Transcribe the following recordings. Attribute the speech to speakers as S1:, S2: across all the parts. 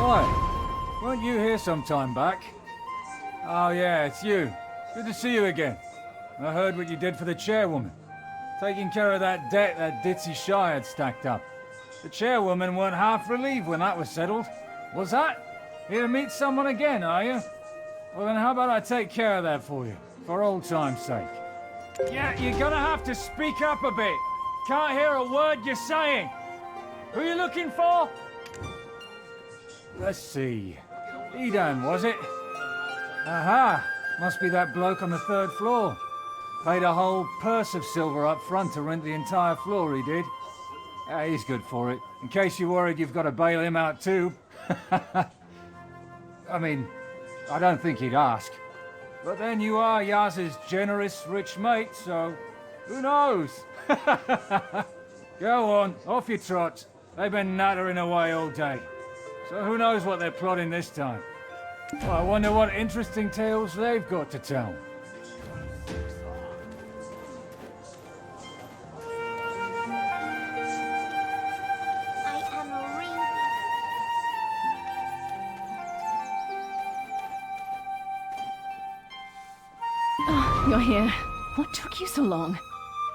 S1: Hi, weren't you here some time back? Oh yeah, it's you. Good to see you again. I heard what you did for the chairwoman. Taking care of that debt that ditzy Shire had stacked up. The chairwoman weren't half relieved when that was settled. Was that? Here to meet someone again, are you? Well then how about I take care of that for you, for old time's sake. Yeah, you're gonna have to speak up a bit. Can't hear a word you're saying. Who are you looking for? Let's see. Edan, was it? Aha! Must be that bloke on the 3rd floor. Paid a whole purse of silver up front to rent the entire floor, he did. Yeah, he's good for it. In case you're worried you've got to bail him out too. I mean, I don't think he'd ask. But then you are Yaz's generous, rich mate, so who knows? Go on, off you trot. They've been nattering away all day. So who knows what they're plotting this time? Well, I wonder what interesting tales they've got to tell.
S2: I am reading.
S3: Oh, you're here. What took you so long?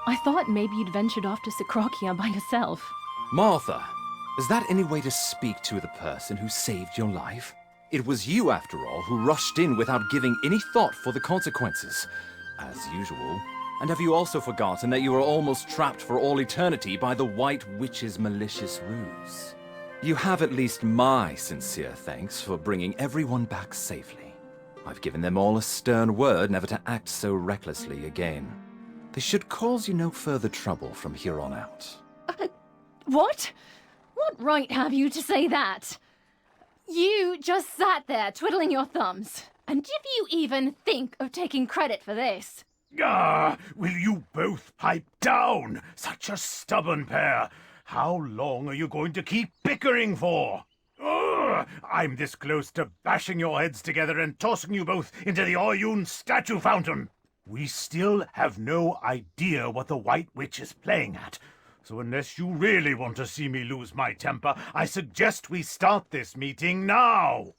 S3: I thought maybe you'd ventured off to Sycrakea by yourself.
S4: Martha, is that any way to speak to the person who saved your life? It was you, after all, who rushed in without giving any thought for the consequences, as usual. And have you also forgotten that you were almost trapped for all eternity by the White Witch's malicious ruse? You have at least my sincere thanks for bringing everyone back safely. I've given them all a stern word never to act so recklessly again. They should cause you no further trouble from here on out.
S3: What? What right have you to say that? You just sat there twiddling your thumbs. And did you even think of taking credit for this?
S5: Ah, will you both pipe down? Such a stubborn pair. How long are you going to keep bickering for? Ugh, I'm this close to bashing your heads together and tossing you both into the Oyun statue fountain. We still have no idea what the White Witch is playing at. So unless you really want to see me lose my temper, I suggest we start this meeting now.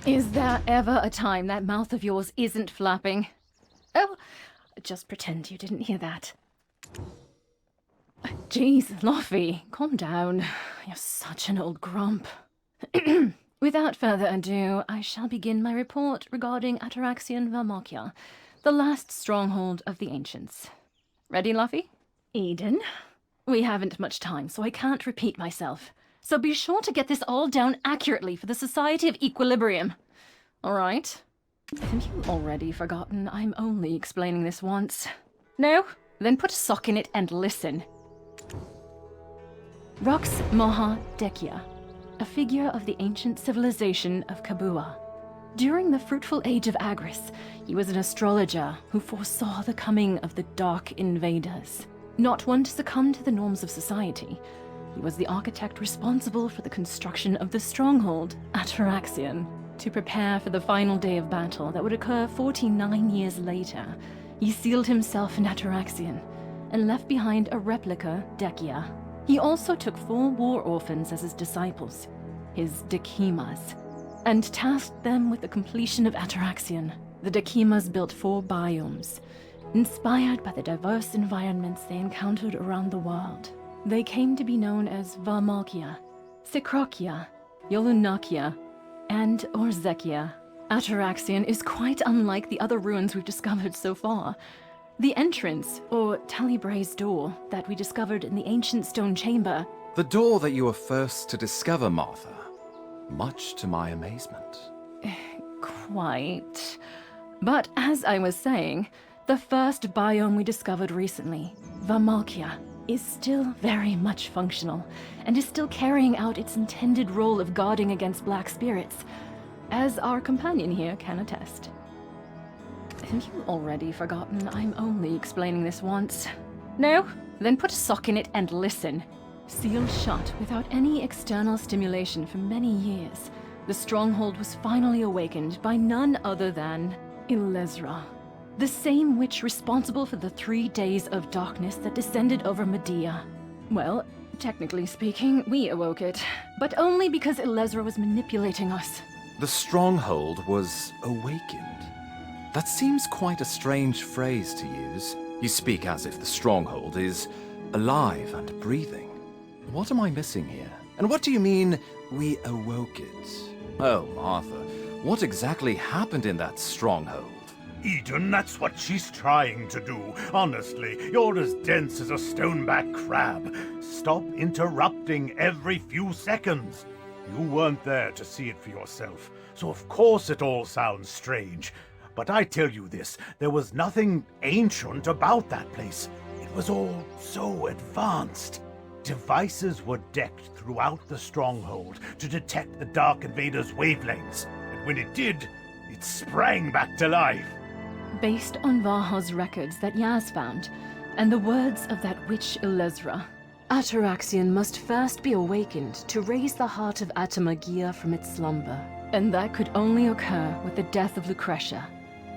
S3: Is there ever a time that mouth of yours isn't flapping? Oh, just pretend you didn't hear that. Jeez, Luffy, calm down. You're such an old grump. Without further ado, I shall begin my report regarding Atoraxxion Vahmalkea, the last stronghold of the ancients. Ready, Luffy? Eden? We haven't much time, so I can't repeat myself. So be sure to get this all down accurately for the Society of Equilibrium. All right? Have you already forgotten I'm only explaining this once? No? Then put a sock in it and listen. Rox Moha Dehkia, a figure of the ancient civilization of Kabua. During the fruitful age of Agris, he was an astrologer who foresaw the coming of the Dark Invaders. Not one to succumb to the norms of society, he was the architect responsible for the construction of the Stronghold, Atoraxxion. To prepare for the final day of battle that would occur 49 years later, he sealed himself in Atoraxxion and left behind a replica, Dehkia. He also took 4 war orphans as his disciples, his Dehkimas, and tasked them with the completion of Atoraxxion. The Dehkimas built 4 biomes, inspired by the diverse environments they encountered around the world. They came to be known as Vahmalkea, Sycrakea, Yolunakia, and Orzekia. Atoraxxion is quite unlike the other ruins we've discovered so far. The entrance, or Talibray's door, that we discovered in the ancient stone chamber.
S4: The door that you were first to discover, Martha. Much to my amazement.
S3: Quite. But as I was saying, the first biome we discovered recently, Vahmalkea, is still very much functional, and is still carrying out its intended role of guarding against black spirits. as our companion here can attest. Have you already forgotten I'm only explaining this once? No? Then put a sock in it and listen. Sealed shut without any external stimulation for many years, the Stronghold was finally awakened by none other than Ilezra, the same witch responsible for the 3 days of darkness that descended over Medea. Well, technically speaking, we awoke it, but only because Ilezra was manipulating us.
S4: The Stronghold was awakened. That seems quite a strange phrase to use. You speak as if the Stronghold is alive and breathing. What am I missing here? And what do you mean, we awoke it? Oh, Martha, what exactly happened in that Stronghold?
S5: Eden, that's what she's trying to do. Honestly, you're as dense as a stoneback crab. Stop interrupting every few seconds. You weren't there to see it for yourself, so of course it all sounds strange. But I tell you this, there was nothing ancient about that place. It was all so advanced. Devices were decked throughout the Stronghold to detect the Dark Invader's wavelengths, and when it did, it sprang back to life.
S3: Based on Vaha's records that Yaz found, and the words of that witch Ilezra, Atoraxxion must first be awakened to raise the heart of Vahmalkea from its slumber. And that could only occur with the death of Lucretia,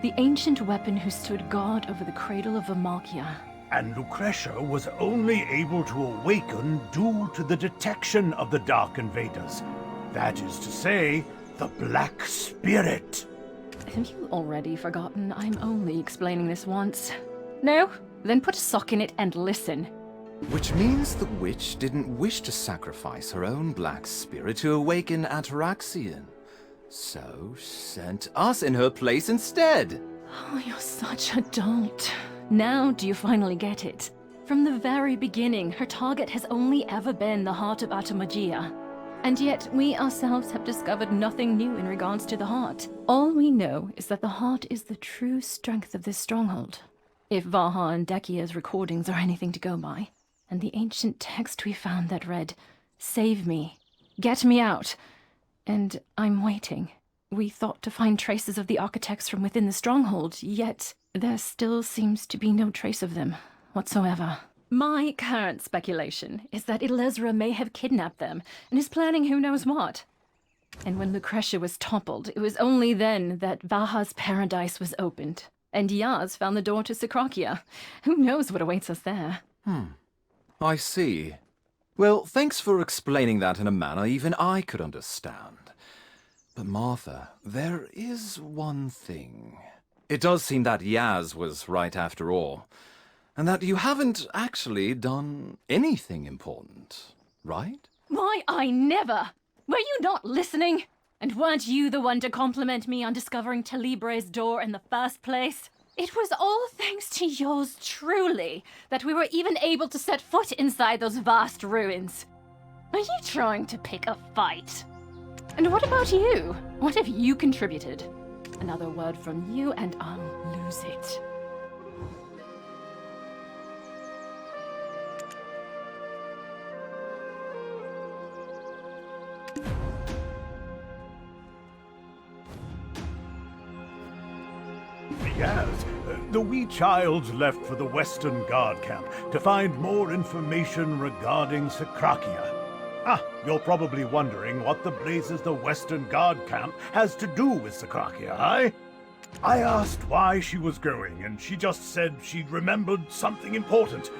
S3: the ancient weapon who stood guard over the Cradle of Vahmalkea.
S5: And Lucretia was only able to awaken due to the detection of the Dark Invaders. That is to say, the Black Spirit.
S3: Have you already forgotten I'm only explaining this once? No? Then put a sock in it and listen.
S4: Which means the witch didn't wish to sacrifice her own black spirit to awaken Atoraxxion. So sent us in her place instead.
S3: Oh, you're such a dolt. Now do you finally get it? From the very beginning, her target has only ever been the heart of Vahmalkea. And yet, we ourselves have discovered nothing new in regards to the heart. All we know is that the heart is the true strength of this stronghold. If Vaha and Dehkia's recordings are anything to go by, and the ancient text we found that read, "Save me, get me out," and I'm waiting. We thought to find traces of the architects from within the stronghold, yet there still seems to be no trace of them whatsoever. My current speculation is that Ilezra may have kidnapped them and is planning who knows what. And when Lucretia was toppled, it was only then that Vaha's paradise was opened, and Yaz found the door to Sycrakea. Who knows what awaits us there?
S4: I see. Well, thanks for explaining that in a manner even I could understand. But Martha, there is one thing. It does seem that Yaz was right after all, and that you haven't actually done anything important, right?
S3: Why, I never! Were you not listening? And weren't you the one to compliment me on discovering Telibre's door in the first place? It was all thanks to yours truly that we were even able to set foot inside those vast ruins. Are you trying to pick a fight? And what about you? What have you contributed? Another word from you and I'll lose it.
S5: Yes, the wee child's left for the Western Guard camp to find more information regarding Sycrakea. You're probably wondering what the blazes the Western Guard camp has to do with Sycrakea, eh? I asked why she was going, and she just said she'd remembered something important.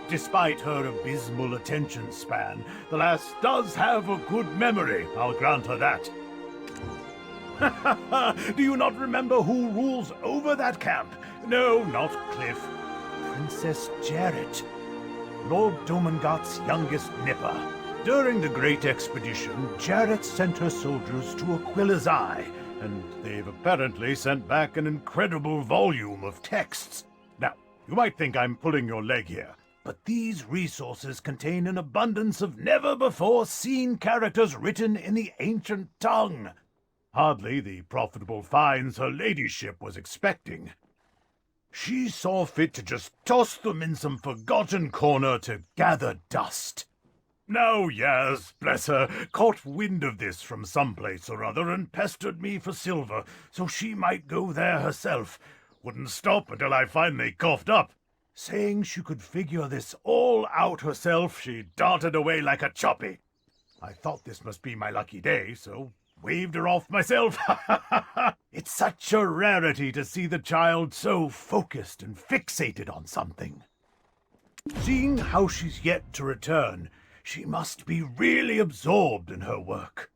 S5: Despite her abysmal attention span, the lass does have a good memory, I'll grant her that. Do you not remember who rules over that camp? No, not Cliff. Princess Jarrett, Lord Domangot's youngest nipper. During the Great Expedition, Jarrett sent her soldiers to Aquila's Eye, and they've apparently sent back an incredible volume of texts. Now, you might think I'm pulling your leg here, but these resources contain an abundance of never-before-seen characters written in the ancient tongue. Hardly the profitable finds her ladyship was expecting. She saw fit to just toss them in some forgotten corner to gather dust. Now Yaz, bless her, caught wind of this from someplace or other and pestered me for silver, so she might go there herself. Wouldn't stop until I finally coughed up. Saying she could figure this all out herself, she darted away like a choppy. I thought this must be my lucky day, so waved her off myself. It's such a rarity to see the child so focused and fixated on something. Seeing how she's yet to return, she must be really absorbed in her work.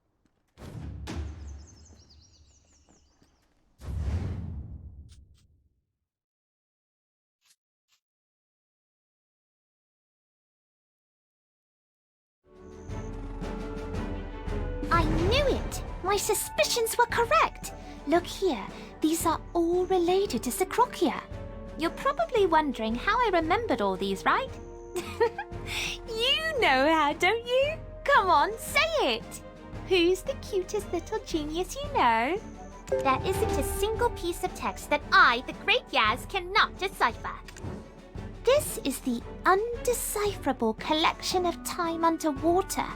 S2: I knew it! My suspicions were correct! Look here, these are all related to Sycrakea. You're probably wondering how I remembered all these, right? You know how, don't you? Come on, say it! Who's the cutest little genius you know? There isn't a single piece of text that I, the Great Yaz, cannot decipher. This is the undecipherable collection of time underwater.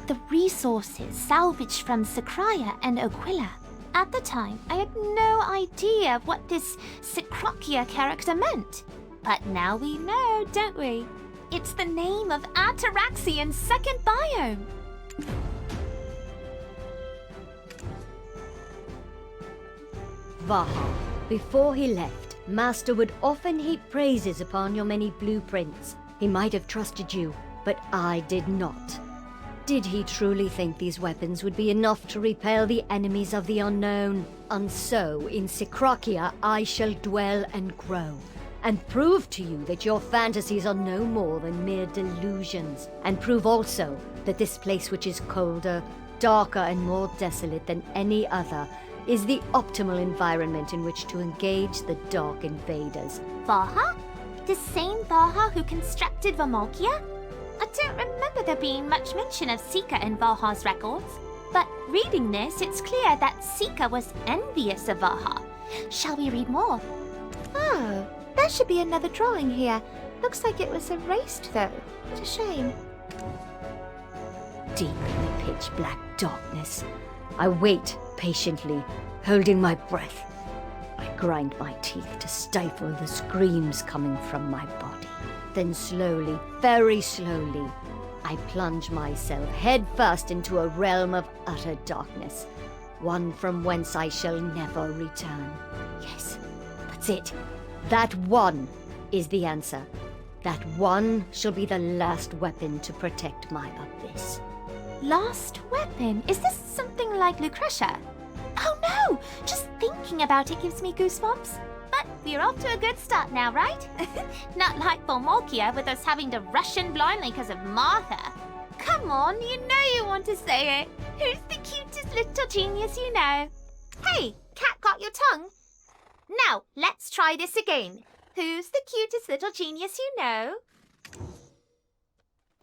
S2: The resources salvaged from Sycrakea and Aquila. At the time, I had no idea of what this Sycrakea character meant. But now we know, don't we? It's the name of Atoraxxion's second biome.
S6: Vaha, before he left, Master would often heap praises upon your many blueprints. He might have trusted you, but I did not. Did he truly think these weapons would be enough to repel the enemies of the unknown? And so, in Sycrakea, I shall dwell and grow, and prove to you that your fantasies are no more than mere delusions, and prove also that this place, which is colder, darker, and more desolate than any other, is the optimal environment in which to engage the Dark Invaders.
S2: Vaha? The same Vaha who constructed Vahmalkea? I don't remember there being much mention of Syca in Vaha's records. But reading this, it's clear that Syca was envious of Vaha. Shall we read more? Oh, there should be another drawing here. Looks like it was erased, though. What a shame.
S6: Deep in the pitch-black darkness, I wait patiently, holding my breath. I grind my teeth to stifle the screams coming from my body. Then slowly, very slowly, I plunge myself headfirst into a realm of utter darkness, one from whence I shall never return. Yes, that's it. That one is the answer. That one shall be the last weapon to protect my abyss.
S2: Last weapon? Is this something like Lucretia? Oh no! Just thinking about it gives me goosebumps. But we're off to a good start now, right? Not like Vahmalkea with us having to rush in blindly because of Martha. Come on, you know you want to say it. Who's the cutest little genius you know? Hey, cat got your tongue? Now, let's try this again. Who's the cutest little genius you know?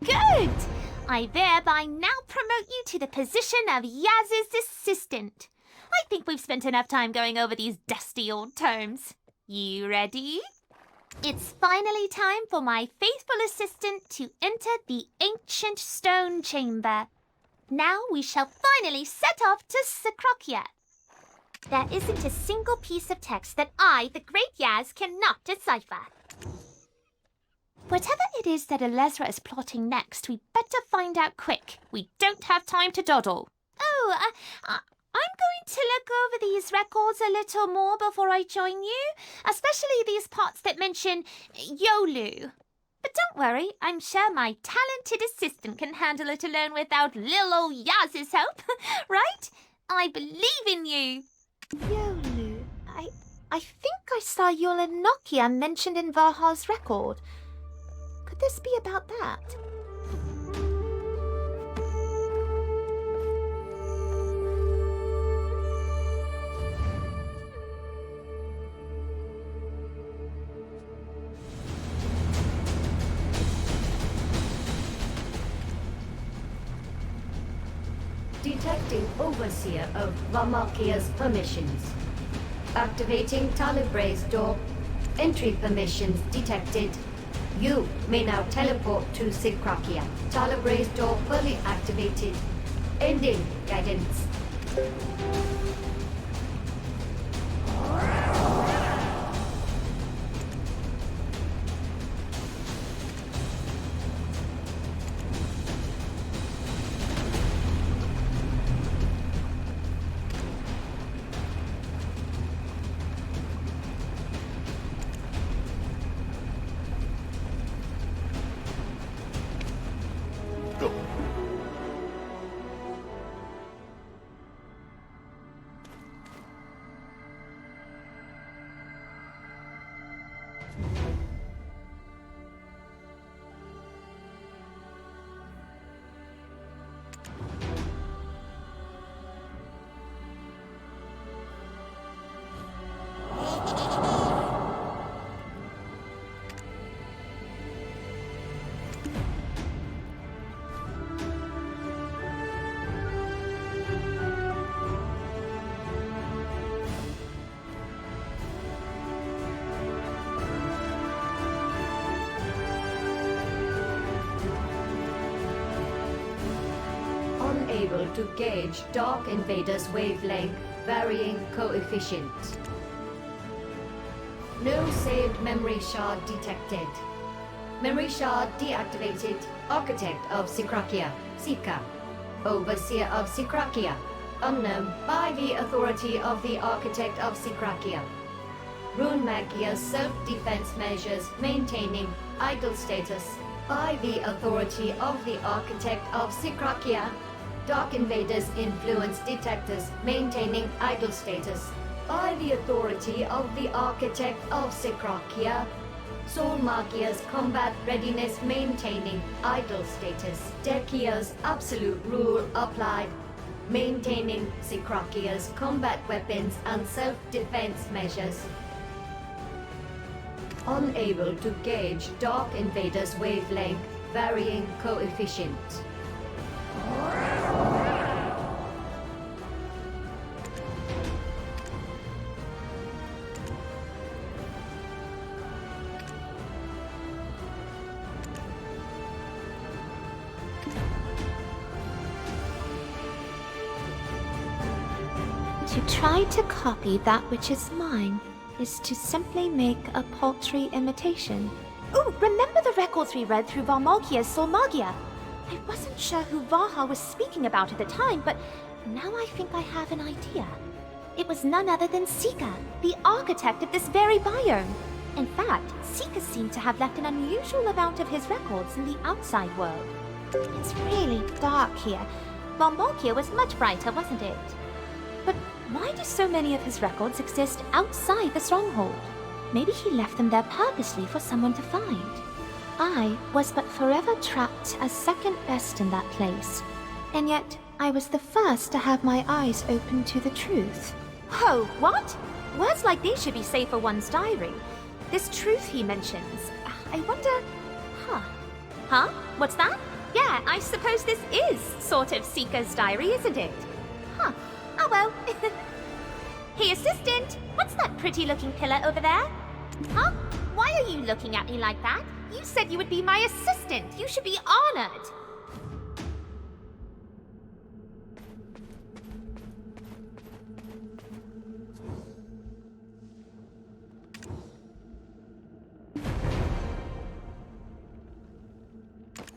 S2: Good! I thereby now promote you to the position of Yaz's assistant. I think we've spent enough time going over these dusty old tomes. You ready? It's finally time for my faithful assistant to enter the ancient stone chamber. Now we shall finally set off to Sycrakea. There isn't a single piece of text that I, the Great Yaz, cannot decipher. Whatever it is that Elezra is plotting next, we better find out quick. We don't have time to dawdle. Oh, I'm going to look over these records a little more before I join you, especially these parts that mention Yolu. But don't worry, I'm sure my talented assistant can handle it alone without little old Yaz's help, right? I believe in you. Yolu. I think I saw Yolanokia mentioned in Vaha's record. Could this be about that?
S6: Detecting Overseer of Vahmalkea's permissions. Activating Talibre's door. Entry permissions detected. You may now teleport to Sycrakea. Talabrace door fully activated. Ending guidance. Unable to gauge Dark Invader's wavelength, varying coefficient. No saved memory shard detected. Memory shard deactivated. Architect of Sycrakea, Syca. Overseer of Sycrakea, unknown by the authority of the Architect of Sycrakea. Moonlight's self-defense measures maintaining idle status by the authority of the Architect of Sycrakea. Dark Invaders influence detectors maintaining idle status by the authority of the Architect of Sycrakea. Soul Magia's combat readiness maintaining idle status. Dehkia's absolute rule applied, maintaining Sycrakea's combat weapons and self-defense measures. Unable to gauge Dark Invader's wavelength, varying coefficient.
S2: To try to copy that which is mine is to simply make a paltry imitation. Oh, remember the records we read through Vahmalkea's Soul Magia? I wasn't sure who Vaha was speaking about at the time, but now I think I have an idea. It was none other than Syca, the architect of this very biome. In fact, Syca seemed to have left an unusual amount of his records in the outside world. It's really dark here. Vahmalkea was much brighter, wasn't it? But why do so many of his records exist outside the Stronghold? Maybe he left them there purposely for someone to find. I was but forever trapped as second best in that place. And yet, I was the first to have my eyes open to the truth. Oh, what? Words like these should be safe for one's diary. This truth he mentions, I wonder... Huh? What's that? Yeah, I suppose this is sort of Syca's diary, isn't it? Huh. Oh well. Hey, assistant! What's that pretty-looking pillar over there? Huh? Why are you looking at me like that? You said you would be my assistant. You should be honored.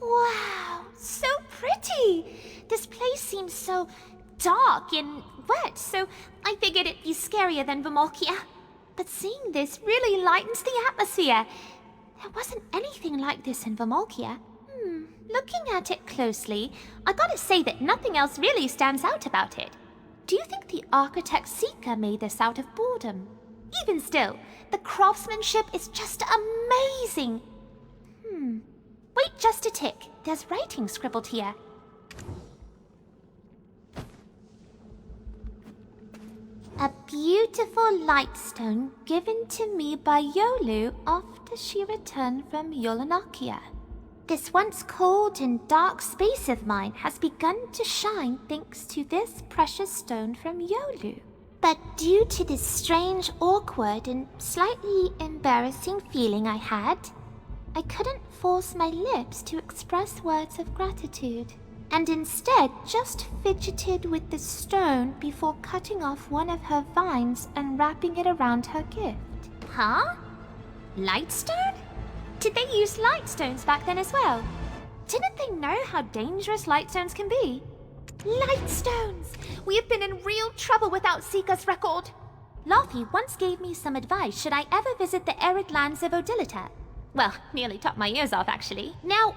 S2: Wow, so pretty! This place seems so dark and wet, so I figured it'd be scarier than Vahmalkea. But seeing this really lightens the atmosphere. There wasn't anything like this in Vahmalkea. Looking at it closely, I gotta say that nothing else really stands out about it. Do you think the architect Syca made this out of boredom? Even still, the craftsmanship is just amazing. Wait just a tick. There's writing scribbled here. A beautiful lightstone given to me by Yolu after she returned from Yolanakia. This once cold and dark space of mine has begun to shine thanks to this precious stone from Yolu. But due to this strange, awkward, and slightly embarrassing feeling I had, I couldn't force my lips to express words of gratitude, and instead just fidgeted with the stone before cutting off one of her vines and wrapping it around her gift. Huh? Lightstone? Did they use lightstones back then as well? Didn't they know how dangerous lightstones can be? Lightstones! We have been in real trouble without Syca's record. Lothy once gave me some advice should I ever visit the arid lands of Odilita. Well, nearly topped my ears off, actually. Now,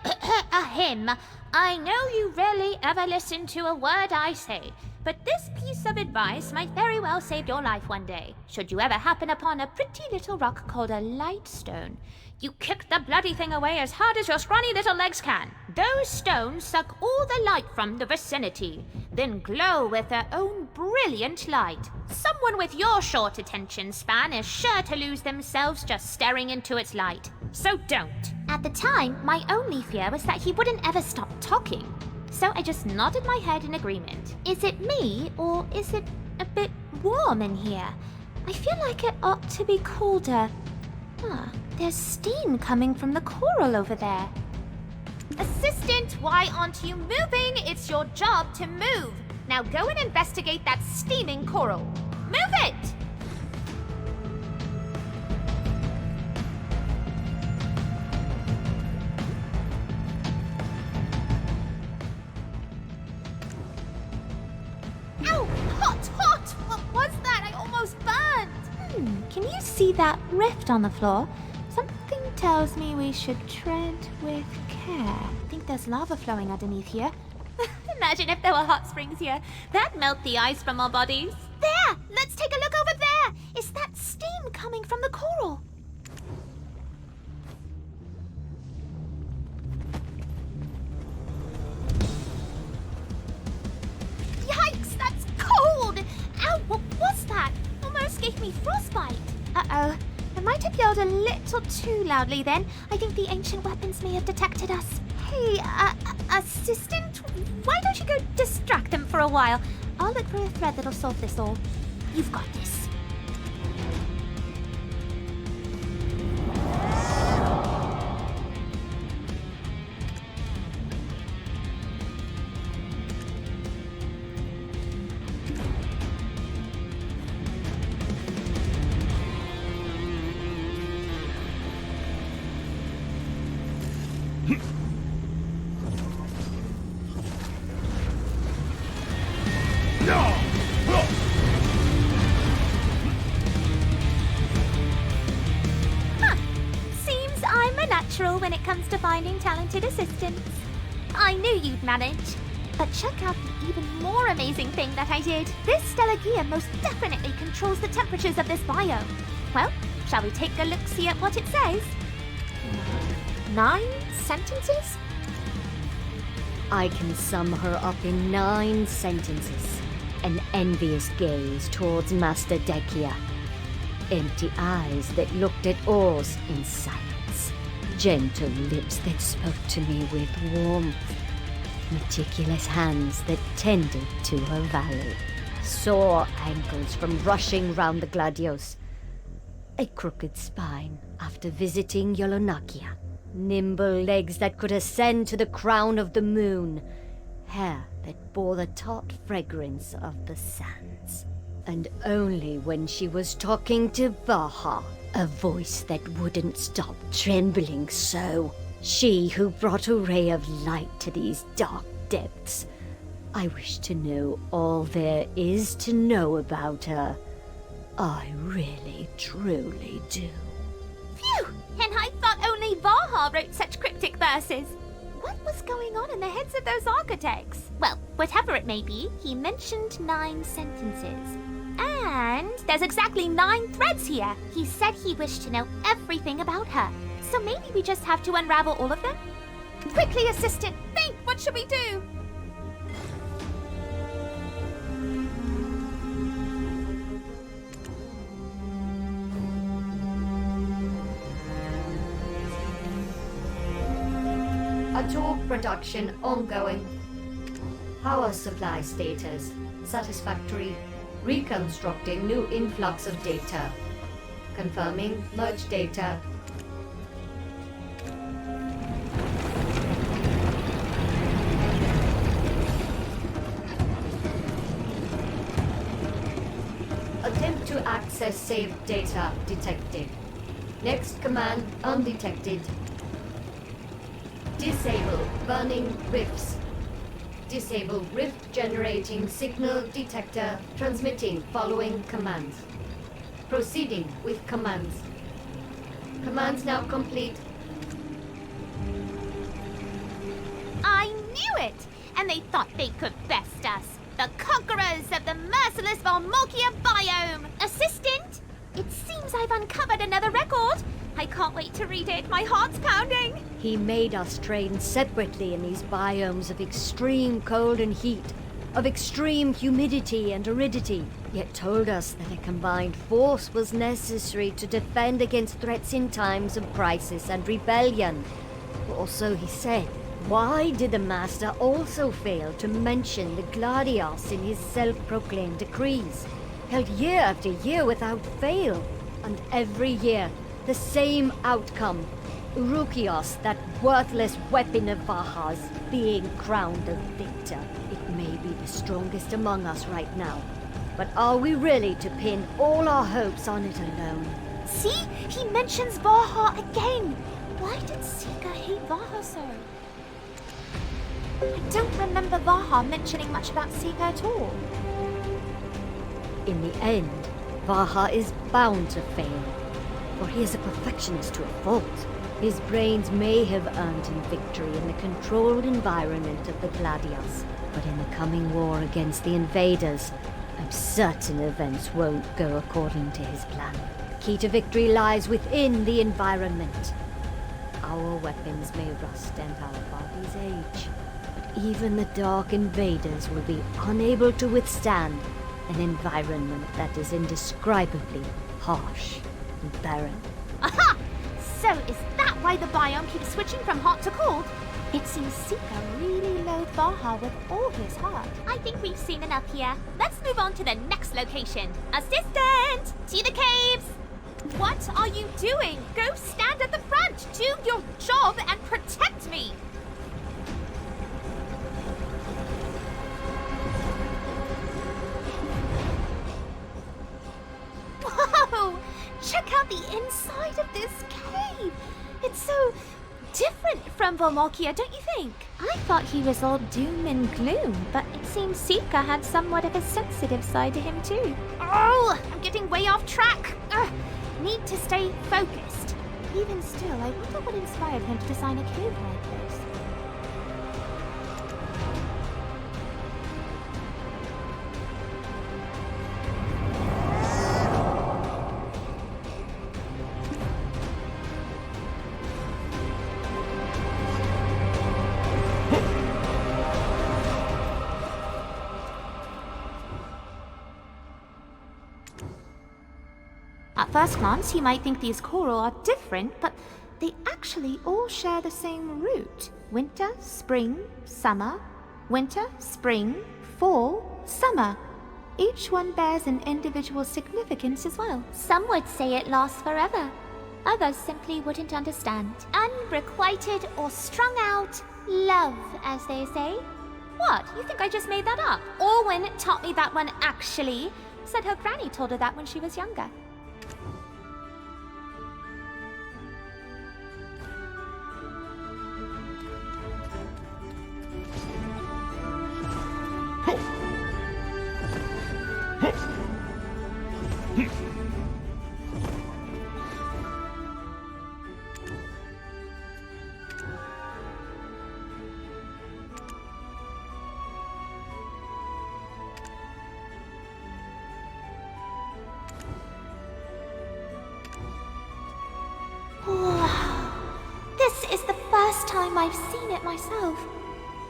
S2: ahem, I know you rarely ever listen to a word I say, but this piece of advice might very well save your life one day, should you ever happen upon a pretty little rock called a lightstone. You kick the bloody thing away as hard as your scrawny little legs can. Those stones suck all the light from the vicinity, then glow with their own brilliant light. Someone with your short attention span is sure to lose themselves just staring into its light. So don't. At the time, my only fear was that he wouldn't ever stop talking. So I just nodded my head in agreement. Is it me, or is it a bit warm in here? I feel like it ought to be colder. There's steam coming from the coral over there. Assistant, why aren't you moving? It's your job to move. Now go and investigate that steaming coral. Move it! Ow! Hot! What was that? I almost burned! Can you see that rift on the floor? Something tells me we should tread with care. I think there's lava flowing underneath here. Imagine if there were hot springs here. That'd melt the ice from our bodies. There! Let's take a look over there! Is that steam coming from the coral? Yikes! That's cold! Ow! What was that? Almost gave me frostbite. Uh-oh. I might have yelled a little too loudly then. I think the ancient weapons may have detected us. Hey, assistant, why don't you go distract them for a while? I'll look for a thread that'll solve this all. You've got this. When it comes to finding talented assistants. I knew you'd manage. But check out the even more amazing thing that I did. This Stellagia most definitely controls the temperatures of this biome. Well, shall we take a look-see at what it says? 9 sentences?
S6: I can sum her up in 9 sentences. An envious gaze towards Master Dehkia. Empty eyes that looked at oars in silence. Gentle lips that spoke to me with warmth. Meticulous hands that tended to her valley. Sore ankles from rushing round the gladios. A crooked spine after visiting Yolonakia. Nimble legs that could ascend to the crown of the moon. Hair that bore the tart fragrance of the sands. And only when she was talking to Vaha, a voice that wouldn't stop trembling so. She who brought a ray of light to these dark depths. I wish to know all there is to know about her. I really, truly do.
S2: Phew! And I thought only Vaha wrote such cryptic verses. What was going on in the heads of those architects? Well, whatever it may be, he mentioned 9 sentences. And there's exactly 9 threads here. He said he wished to know everything about her. So maybe we just have to unravel all of them? Quickly, assistant, think! What should we do?
S6: Ator production ongoing. Power supply status satisfactory. Reconstructing new influx of data. Confirming merge data. Attempt to access saved data detected. Next command undetected. Disable burning rifts. Disable rift generating signal detector transmitting following commands. Proceeding with commands. Commands now complete.
S2: I knew it! And they thought they could best us. The conquerors of the merciless Vahmalkea biome! Assistant! It seems I've uncovered another record. I can't wait to read it. My heart's pounding.
S6: He made us train separately in these biomes of extreme cold and heat, of extreme humidity and aridity, yet told us that a combined force was necessary to defend against threats in times of crisis and rebellion. Or so he said. Why did the Master also fail to mention the Gladios in his self-proclaimed decrees, held year after year without fail, and every year the same outcome, Urukios, that worthless weapon of Vaha's, being crowned a victor? It may be the strongest among us right now, but are we really to pin all our hopes on it alone?
S2: See? He mentions Vaha again. Why did Syca hate Vaha so? I don't remember Vaha mentioning much about Syca at all.
S6: In the end, Vaha is bound to fail, for he is a perfectionist to a fault. His brains may have earned him victory in the controlled environment of the Gladios, but in the coming war against the invaders, I'm certain events won't go according to his plan. The key to victory lies within the environment. Our weapons may rust and our bodies age, but even the Dark Invaders will be unable to withstand an environment that is indescribably harsh and barren.
S2: Aha! So is that why the biome keeps switching from hot to cold? It seems Syca really loathed Vaha with all his heart. I think we've seen enough here. Let's move on to the next location. Assistant! To the caves! What are you doing? Go stand at the front! Do your job and protect me! Whoa! Check out the inside of this cave! It's so different from Vahmalkea, don't you think? I thought he was all doom and gloom, but it seems Syca had somewhat of a sensitive side to him too. Oh! I'm getting way off track! Ugh. Need to stay focused. Even still, I wonder what inspired him to design a cave like this. At first glance, you might think these coral are different, but they actually all share the same root. Winter, spring, summer. Winter, spring, fall, summer. Each one bears an individual significance as well. Some would say it lasts forever. Others simply wouldn't understand. Unrequited or strung out love, as they say. What? You think I just made that up? Orwin taught me that one actually. Said her granny told her that when she was younger. This is the first time I've seen it myself.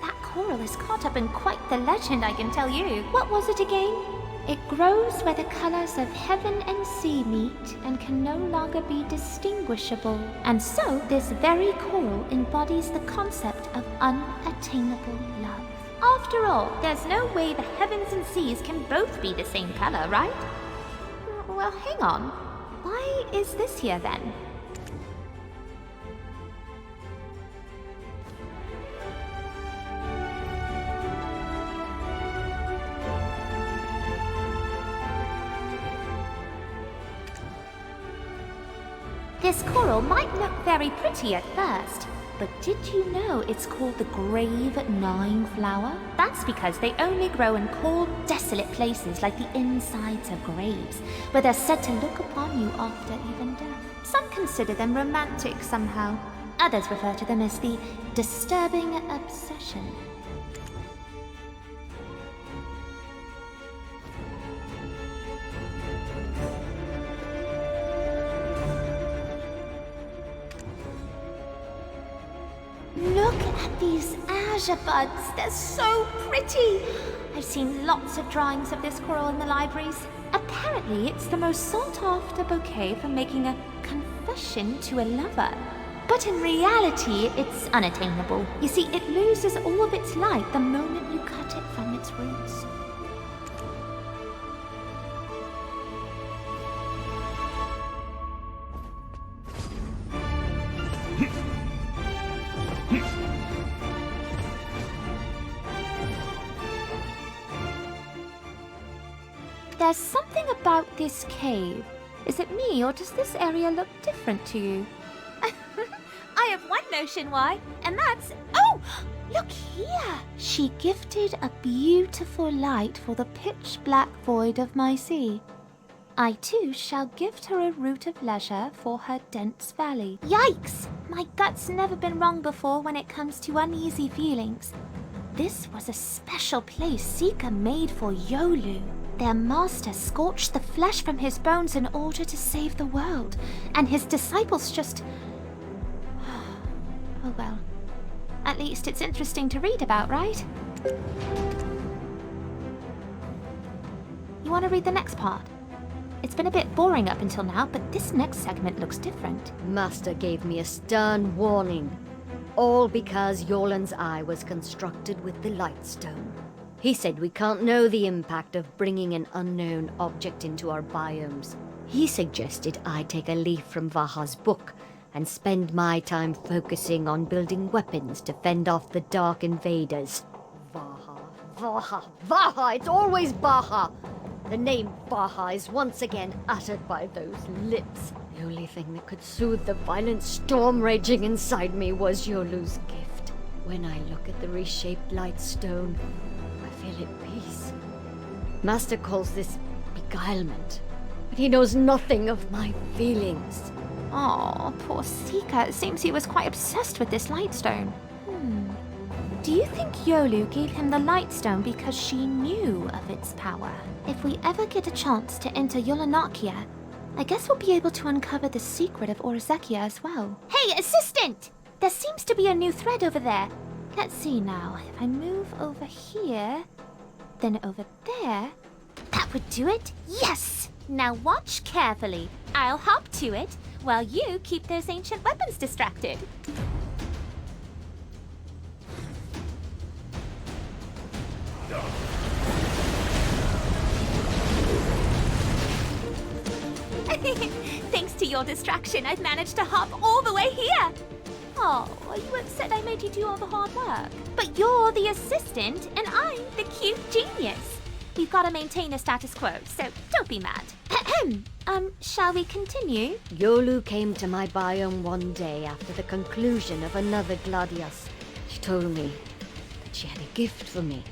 S2: That coral is caught up in quite the legend, I can tell you. What was it again? It grows where the colors of heaven and sea meet and can no longer be distinguishable. And so this very coral embodies the concept of unattainable love. After all, there's no way the heavens and seas can both be the same color, right? Well, hang on. Why is this here then? This coral might look very pretty at first, but did you know it's called the Grave Gnawing Flower? That's because they only grow in cold, desolate places like the insides of graves, where they're said to look upon you after even death. Some consider them romantic somehow. Others refer to them as the disturbing obsession. Look at these azure buds. They're so pretty. I've seen lots of drawings of this coral in the libraries. Apparently, it's the most sought-after bouquet for making a confession to a lover. But in reality, it's unattainable. You see, it loses all of its light the moment you cut it from its roots. There's something about this cave. Is it me, or does this area look different to you? I have one notion why, and that's... Oh! Look here! She gifted a beautiful light for the pitch-black void of my sea. I too shall gift her a route of leisure for her dense valley. Yikes! My gut's never been wrong before when it comes to uneasy feelings. This was a special place Syca made for Yolu. Their master scorched the flesh from his bones in order to save the world, and his disciples just... Oh well. At least it's interesting to read about, right? You want to read the next part? It's been a bit boring up until now, but this next segment looks different.
S6: Master gave me a stern warning. All because Yolan's eye was constructed with the Lightstone. He said we can't know the impact of bringing an unknown object into our biomes. He suggested I take a leaf from Vaha's book and spend my time focusing on building weapons to fend off the Dark Invaders. Vaha! It's always Vaha! The name Vaha is once again uttered by those lips. The only thing that could soothe the violent storm raging inside me was Yolu's gift. When I look at the reshaped Lightstone, I feel at peace. Master calls this beguilement, but he knows nothing of my feelings.
S2: Oh, poor Syca. It seems he was quite obsessed with this Lightstone. Do you think Yolu gave him the Lightstone because she knew of its power? If we ever get a chance to enter Vahmalkea, I guess we'll be able to uncover the secret of Atoraxxion as well. Hey, assistant! There seems to be a new thread over there. Let's see now. If I move over here, then over there, that would do it. Yes! Now watch carefully. I'll hop to it while you keep those ancient weapons distracted. Thanks to your distraction, I've managed to hop all the way here. Oh, are you upset I made you do all the hard work? But you're the assistant, and I'm the cute genius. We've got to maintain the status quo, so don't be mad. Shall we continue?
S6: Yolu came to my biome one day after the conclusion of another Gladius. She told me that she had a gift for me.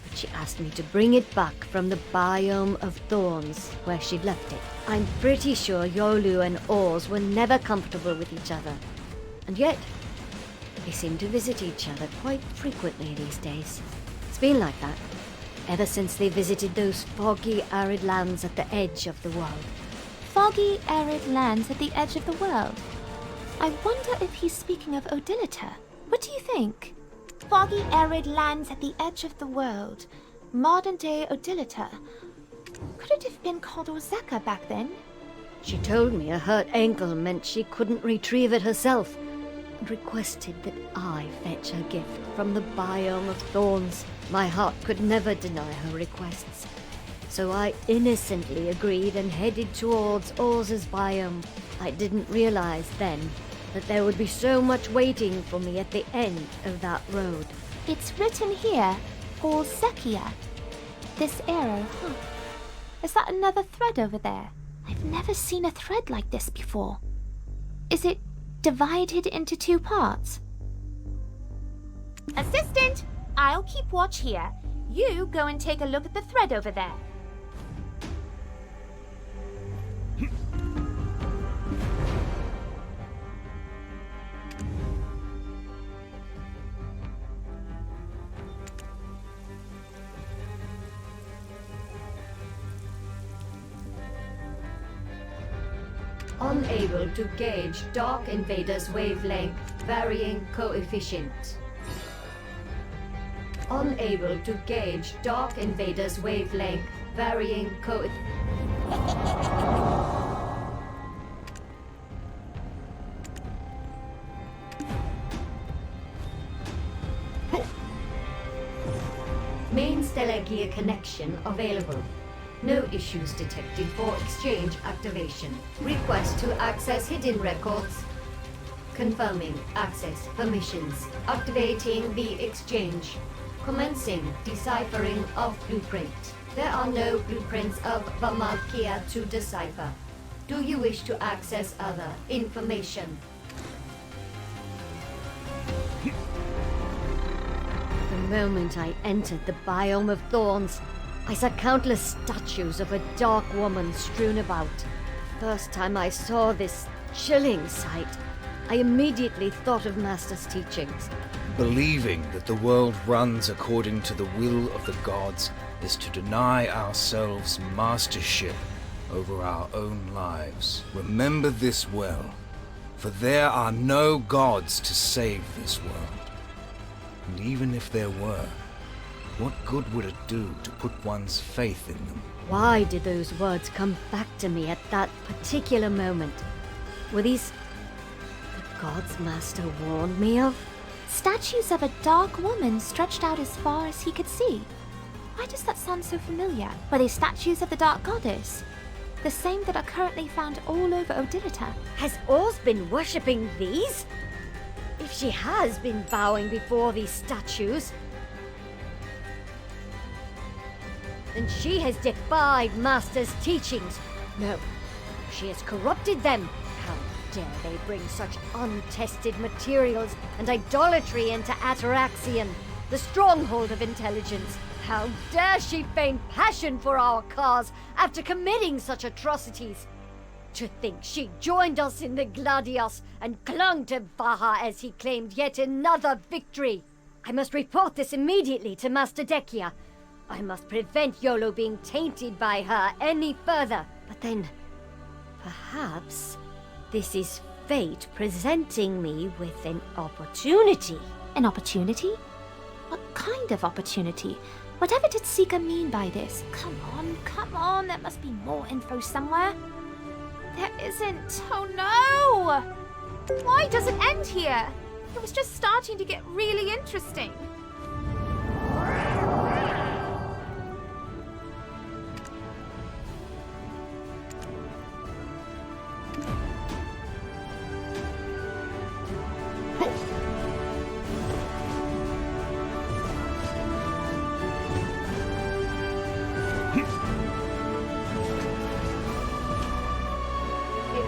S6: But she asked me to bring it back from the biome of thorns, where she'd left it. I'm pretty sure Yolu and Oz were never comfortable with each other. And yet, they seem to visit each other quite frequently these days. It's been like that ever since they visited those foggy, arid lands at the edge of the world.
S2: Foggy, arid lands at the edge of the world. I wonder if he's speaking of Odilita. What do you think? Foggy, arid lands at the edge of the world. Modern-day Odilita. Could it have been called Ozeka back then?
S6: She told me a hurt ankle meant she couldn't retrieve it herself, and requested that I fetch her gift from the biome of thorns. My heart could never deny her requests, so I innocently agreed and headed towards Oz's biome. I didn't realize then that there would be so much waiting for me at the end of that road.
S2: It's written here, Ozeka. This arrow, huh? Is that another thread over there? I've never seen a thread like this before. Is it divided into 2 parts? Assistant! I'll keep watch here. You go and take a look at the thread over there.
S6: Unable to gauge Dark Invader's wavelength, varying coefficient. Unable to gauge Dark Invader's wavelength, varying Main stellar gear connection available. No issues detected for exchange activation. Request to access hidden records. Confirming access permissions. Activating the exchange. Commencing deciphering of blueprint. There are no blueprints of Vahmalkea to decipher. Do you wish to access other information? The moment I entered the biome of thorns, I saw countless statues of a dark woman strewn about. First time I saw this chilling sight, I immediately thought of Master's teachings.
S7: Believing that the world runs according to the will of the gods is to deny ourselves mastership over our own lives. Remember this well, for there are no gods to save this world. And even if there were, what good would it do to put one's faith in them?
S6: Why did those words come back to me at that particular moment? Were these the gods Master warned me of?
S2: Statues of a dark woman stretched out as far as he could see. Why does that sound so familiar? Were they statues of the Dark Goddess? The same that are currently found all over Odilita.
S6: Has Oz been worshipping these? If she has been bowing before these statues, then she has defied Master's teachings. No, she has corrupted them. How dare they bring such untested materials and idolatry into Atoraxxion, the stronghold of intelligence? How dare she feign passion for our cause after committing such atrocities? To think she joined us in the Gladius and clung to Vaha as he claimed yet another victory. I must report this immediately to Master Dehkia. I must prevent Yolo being tainted by her any further. But then, perhaps this is fate presenting me with an opportunity.
S2: An opportunity? What kind of opportunity? Whatever did Syca mean by this? Come on, there must be more info somewhere. There isn't. Oh no! Why does it end here? It was just starting to get really interesting.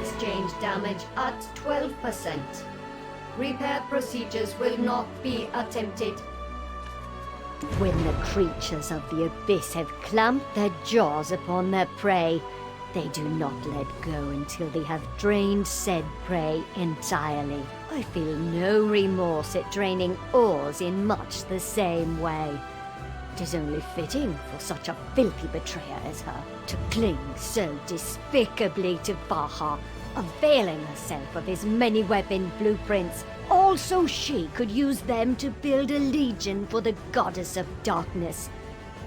S6: Exchange damage at 12%. Repair procedures will not be attempted. When the creatures of the abyss have clamped their jaws upon their prey, they do not let go until they have drained said prey entirely. I feel no remorse at draining ores in much the same way. It is only fitting for such a filthy betrayer as her to cling so despicably to Vaha, availing herself of his many weapon blueprints, all so she could use them to build a legion for the goddess of darkness.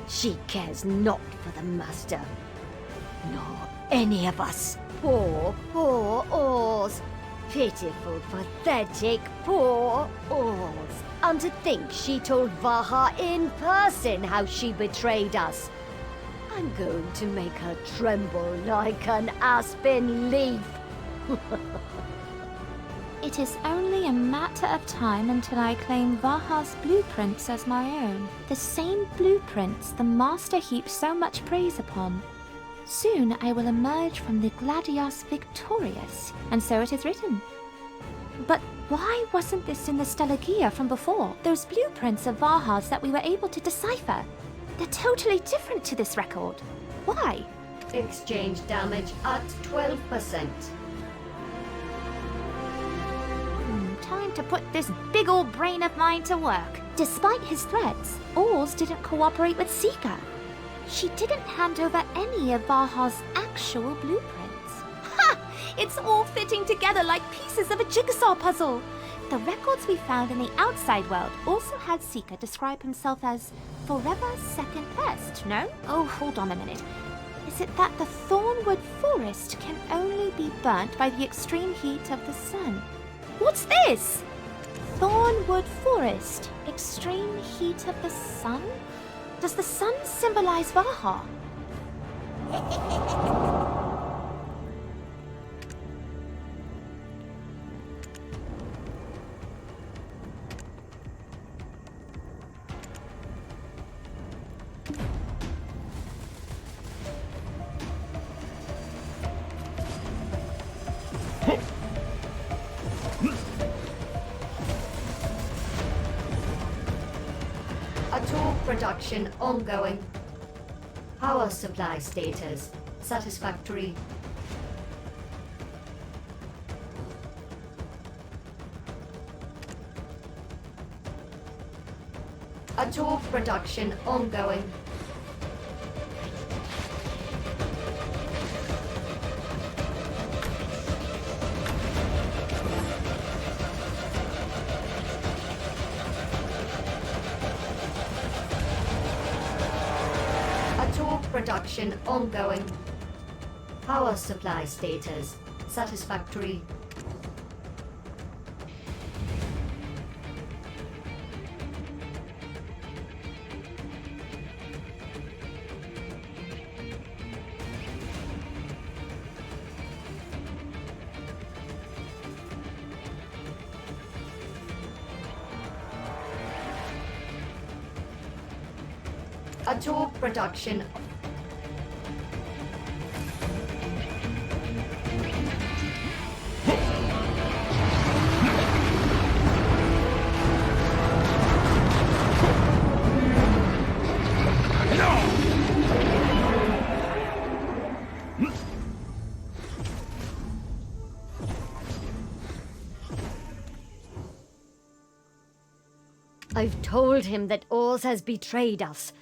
S6: She cares not for the master, nor any of us. Poor Oz. Pitiful, pathetic, poor Oz. And to think she told Vaha in person how she betrayed us. I'm going to make her tremble like an aspen leaf.
S2: It is only a matter of time until I claim Vaha's blueprints as my own. The same blueprints the Master heaps so much praise upon. Soon I will emerge from the Gladius victorious, and so it is written. But why wasn't this in the Stellargia from before? Those blueprints of Vaha's that we were able to decipher. They're totally different to this record. Why?
S6: Exchange damage at 12%.
S2: Time to put this big old brain of mine to work. Despite his threats, Oars didn't cooperate with Syca. She didn't hand over any of Vaha's actual blueprints. Ha! It's all fitting together like pieces of a jigsaw puzzle. The records we found in the outside world also had Syca describe himself as forever second best, no? Oh, hold on a minute. Is it that the Thornwood Forest can only be burnt by the extreme heat of the sun? What's this? Thornwood Forest. Extreme heat of the sun? Does the sun symbolize Vaha?
S6: Production ongoing. Power supply status satisfactory. Ator production ongoing. Production ongoing. Power supply status satisfactory. Ator production. I've told him that Oars has betrayed us,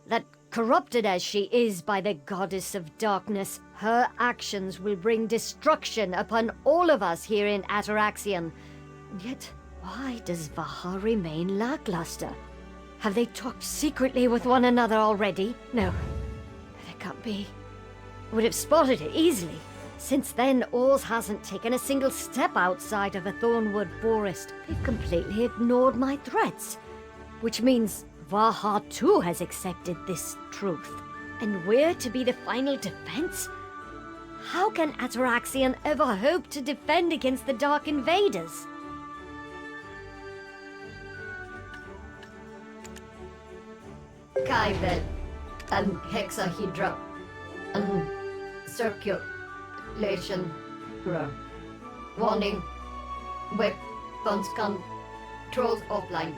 S6: that corrupted as she is by the goddess of darkness, her actions will bring destruction upon all of us here in Atoraxxion. Yet, why does Vaha remain lackluster? Have they talked secretly with one another already? No, that can't be. Would have spotted it easily. Since then, Oars hasn't taken a single step outside of a Thornwood forest. They've completely ignored my threats. Which means Vaha too has accepted this truth. And we're to be the final defense? How can Atoraxxion ever hope to defend against the Dark Invaders? Kyber and hexahedra and circulation. Warning. Weapons controls offline.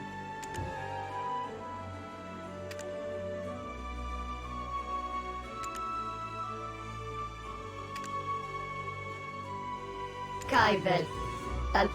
S6: Kyber and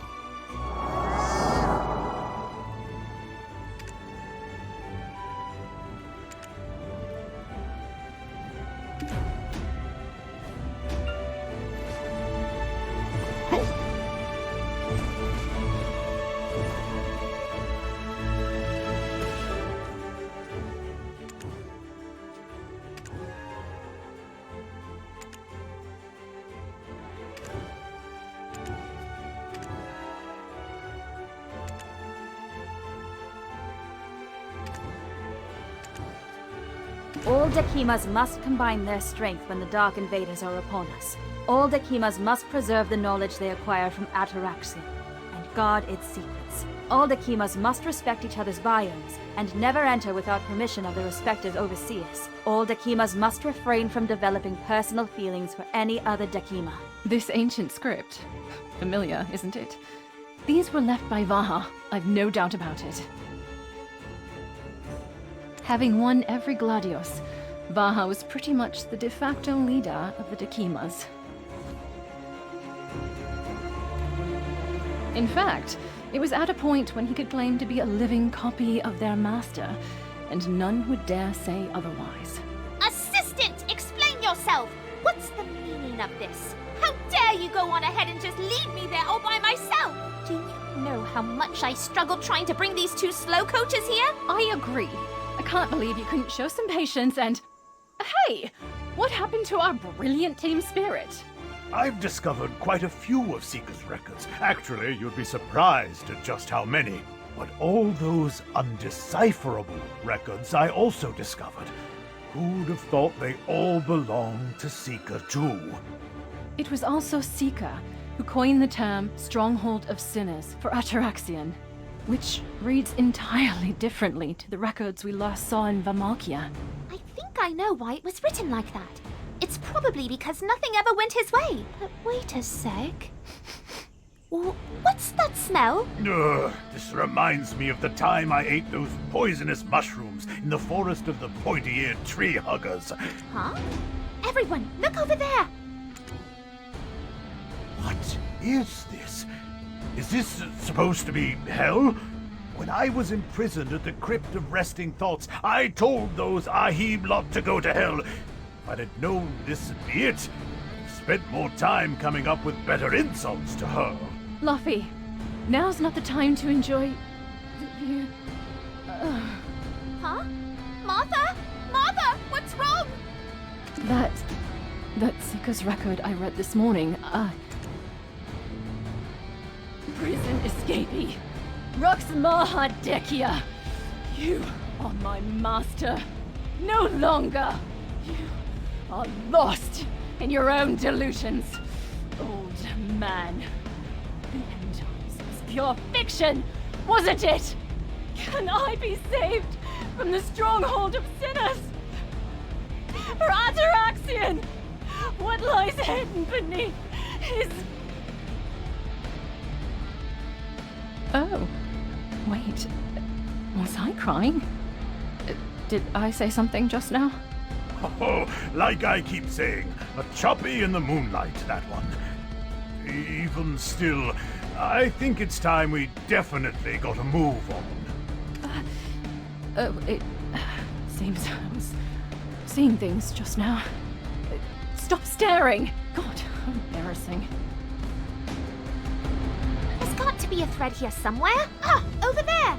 S8: All Dehkimas must combine their strength when the Dark Invaders are upon us. All Dehkimas must preserve the knowledge they acquire from Atoraxxion, and guard its secrets. All Dehkimas must respect each other's biomes, and never enter without permission of their respective overseers. All Dehkimas must refrain from developing personal feelings for any other Dehkima.
S3: This ancient script. Familiar, isn't it? These were left by Vaha, I've no doubt about it. Having won every Gladios, Vaha was pretty much the de facto leader of the Dehkias. In fact, it was at a point when he could claim to be a living copy of their master, and none would dare say otherwise.
S2: Assistant, explain yourself! What's the meaning of this? How dare you go on ahead and just leave me there all by myself? Do you know how much I struggled trying to bring these two slow coaches here?
S3: I agree. I can't believe you couldn't show some patience and... Hey! What happened to our brilliant team spirit?
S5: I've discovered quite a few of Syca's records. Actually, you'd be surprised at just how many. But all those undecipherable records I also discovered. Who'd have thought they all belonged to Syca too?
S3: It was also Syca who coined the term Stronghold of Sinners for Atoraxxion, which reads entirely differently to the records we last saw in Vahmalkea.
S2: I think I know why it was written like that. It's probably because nothing ever went his way. But wait a sec. What's that smell?
S5: This reminds me of the time I ate those poisonous mushrooms in the forest of the pointy-eared tree huggers.
S2: Huh? Everyone, look over there!
S5: What is this? Is this supposed to be hell? When I was imprisoned at the Crypt of Resting Thoughts, I told those Ahib lot to go to hell. If I'd have known this would be it, I'd have spent more time coming up with better insults to her.
S3: Luffy, now's not the time to enjoy the view.
S2: Huh? Martha? Martha, what's wrong?
S3: That Syca's record I read this morning, Prison escapee. Maha Dehkia. You are my master. No longer. You are lost in your own delusions. Old man. The end times was pure fiction, wasn't it? Can I be saved from the stronghold of sinners? For Atoraxxion, what lies hidden beneath his... Oh, wait. Was I crying? Did I say something just now?
S5: Oh, like I keep saying, a choppy in the moonlight, that one. Even still, I think it's time we definitely got to move on.
S3: It seems I was seeing things just now. Stop staring! God, how embarrassing.
S2: There's got to be a thread here somewhere. Ah, over there!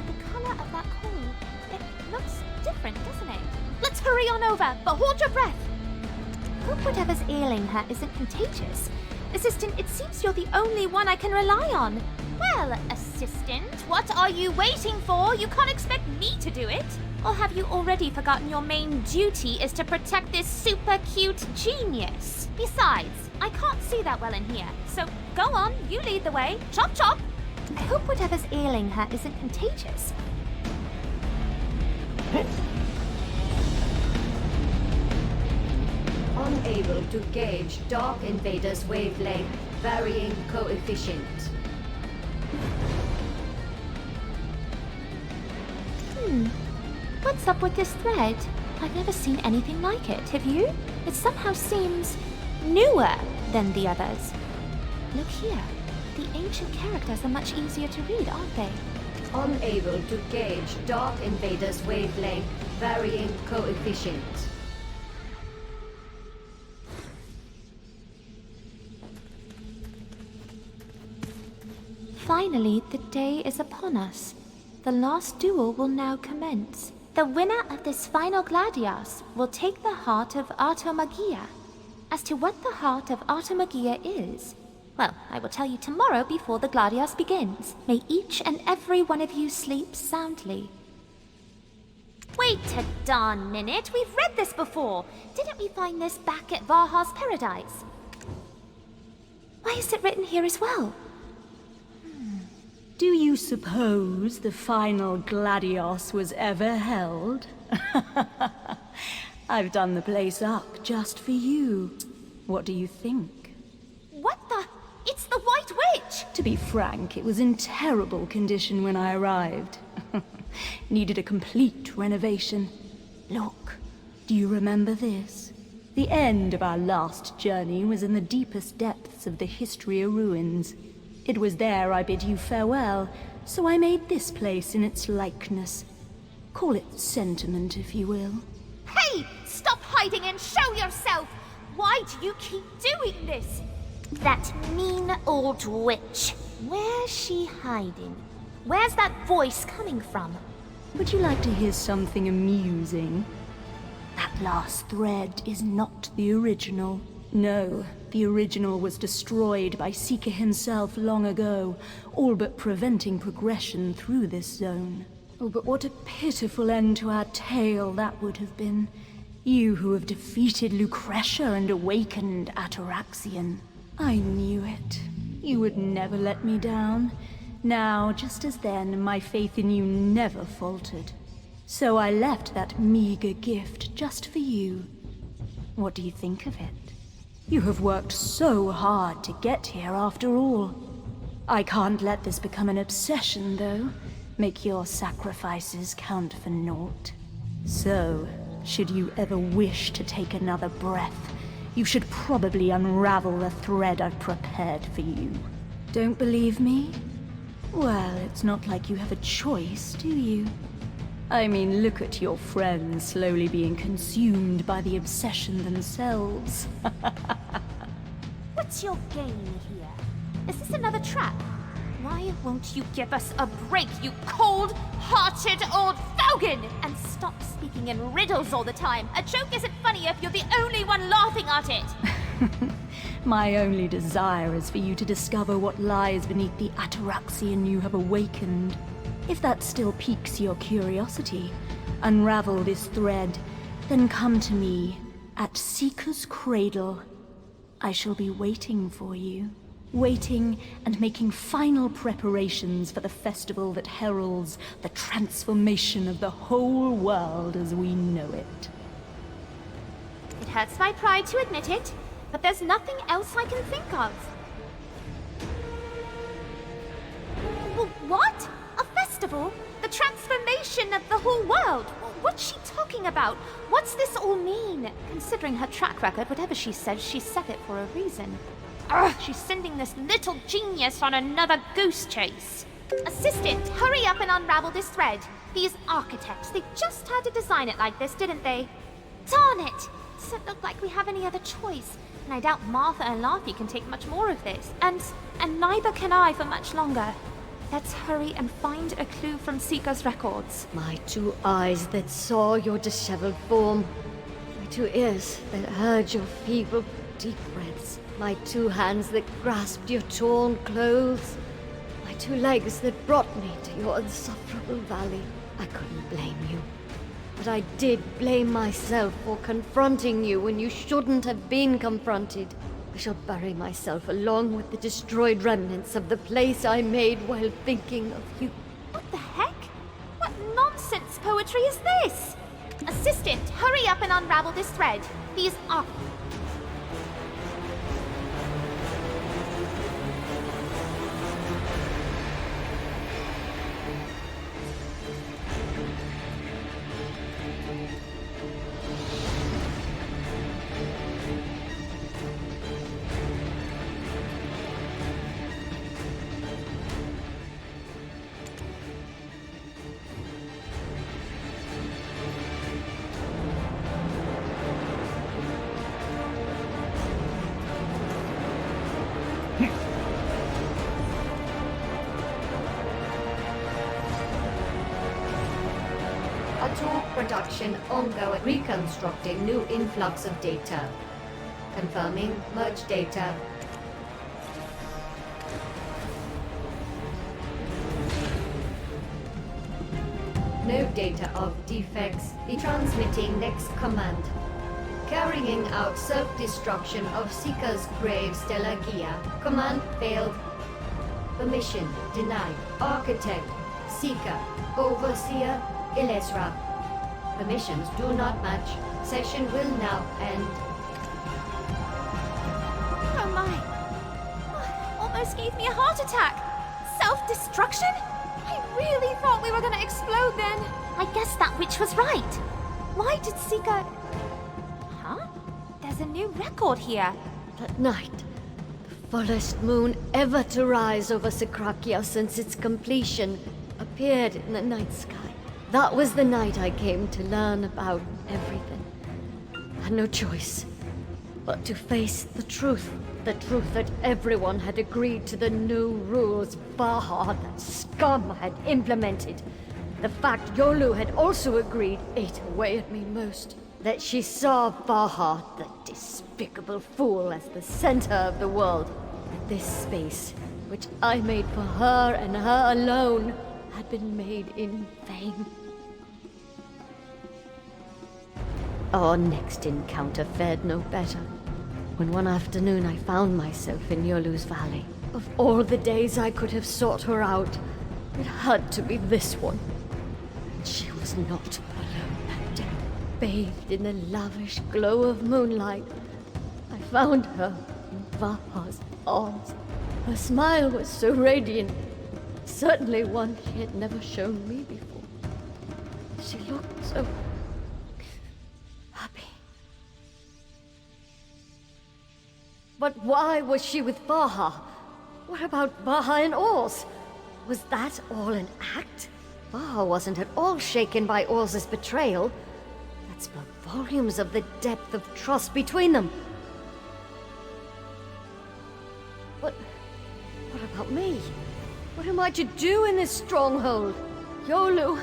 S2: The color of that coin, it looks different, doesn't it? Let's hurry on over, but hold your breath. Hope whatever's ailing her isn't contagious. Assistant, it seems you're the only one I can rely on. Well, Assistant, what are you waiting for? You can't expect me to do it. Or have you already forgotten your main duty is to protect this super cute genius? Besides, I can't see that well in here. So go on, you lead the way. Chop chop! I hope whatever's ailing her isn't contagious.
S6: Unable to gauge Dark Invader's wavelength, varying coefficient.
S2: What's up with this thread? I've never seen anything like it, have you? It somehow seems newer than the others. Look here. The ancient characters are much easier to read, aren't they?
S6: Unable to gauge Dark Invader's wavelength, varying coefficient.
S2: Finally, the day is upon us. The last duel will now commence. The winner of this final gladius will take the heart of Artomagia. As to what the heart of Artomagia is, well, I will tell you tomorrow before the gladius begins. May each and every one of you sleep soundly. Wait a darn minute, we've read this before. Didn't we find this back at Vaha's paradise? Why is it written here as well?
S9: Do you suppose the final gladius was ever held? I've done the place up just for you. What do you think?
S2: What the? It's the White last witch!
S9: To be frank, it was in terrible condition when I arrived. Needed a complete renovation. Look, do you remember this? The end of our last journey was in the deepest depths of the Histria ruins. It was there I bid you farewell, so I made this place in its likeness. Call it sentiment, if you will.
S2: Hey! Stop hiding and show yourself! Why do you keep doing this? That mean old witch. Where's she hiding? Where's that voice coming from?
S9: Would you like to hear something amusing? That last thread is not the original. No, the original was destroyed by Syca himself long ago, all but preventing progression through this zone. Oh, but what a pitiful end to our tale that would have been. You who have defeated Lucretia and awakened Atoraxxion. I knew it. You would never let me down. Now, just as then, my faith in you never faltered. So I left that meager gift just for you. What do you think of it? You have worked so hard to get here after all. I can't let this become an obsession, though. Make your sacrifices count for naught. So, should you ever wish to take another breath, you should probably unravel the thread I've prepared for you. Don't believe me? Well, it's not like you have a choice, do you? I mean, look at your friends slowly being consumed by the obsession themselves.
S2: What's your game here? Is this another trap? Why won't you give us a break, you cold-hearted old Falcon? And stop speaking in riddles all the time. A joke isn't funny if you're the only one laughing at it.
S9: My only desire is for you to discover what lies beneath the Atoraxxion you have awakened. If that still piques your curiosity, unravel this thread, then come to me at Syca's Cradle. I shall be waiting for you. Waiting and making final preparations for the festival that heralds the transformation of the whole world as we know it.
S2: It hurts my pride to admit it, but there's nothing else I can think of. What? A festival? The transformation of the whole world? What's she talking about? What's this all mean? Considering her track record, whatever she said it for a reason. Ugh, she's sending this little genius on another goose chase. Assistant, hurry up and unravel this thread. These architects, they just had to design it like this, didn't they? Darn it! Doesn't look like we have any other choice. And I doubt Martha and Laffy can take much more of this. And neither can I for much longer. Let's hurry and find a clue from Syca's records.
S6: My two eyes that saw your disheveled form. My two ears that heard your feeble deep breaths. My two hands that grasped your torn clothes. My two legs that brought me to your insufferable valley. I couldn't blame you. But I did blame myself for confronting you when you shouldn't have been confronted. I shall bury myself along with the destroyed remnants of the place I made while thinking of you.
S2: What the heck? What nonsense poetry is this? Assistant, hurry up and unravel this thread. These are...
S6: Production ongoing, reconstructing new influx of data. Confirming merge data. No data of defects. Be transmitting next command. Carrying out self-destruction of Syca's grave Dehkia. Command failed. Permission denied. Architect Syca. Overseer Ilesra. Permissions do not match. Session will now end.
S2: Oh my. almost gave me a heart attack. Self-destruction? I really thought we were gonna explode then. I guess that witch was right. Why did Syca... Huh? There's a new record here.
S6: That night, the fullest moon ever to rise over Sycrakea since its completion, appeared in the night sky. That was the night I came to learn about everything. I had no choice but to face the truth that everyone had agreed to the new rules Vaha, that scum, had implemented. The fact Yolu had also agreed ate away at me most. That she saw Vaha, the despicable fool, as the center of the world. That this space, which I made for her and her alone, had been made in vain. Our next encounter fared no better. When one afternoon I found myself in Yolu's valley. Of all the days I could have sought her out, it had to be this one. And she was not alone that day. Bathed in the lavish glow of moonlight, I found her in Vaha's arms. Her smile was so radiant, certainly one she had never shown me before. She looked so happy. But why was she with Vaha? What about Vaha and Oz? Was that all an act? Vaha wasn't at all shaken by Oz's betrayal. That spoke volumes of the depth of trust between them. What about me? What am I to do in this stronghold? Yolu,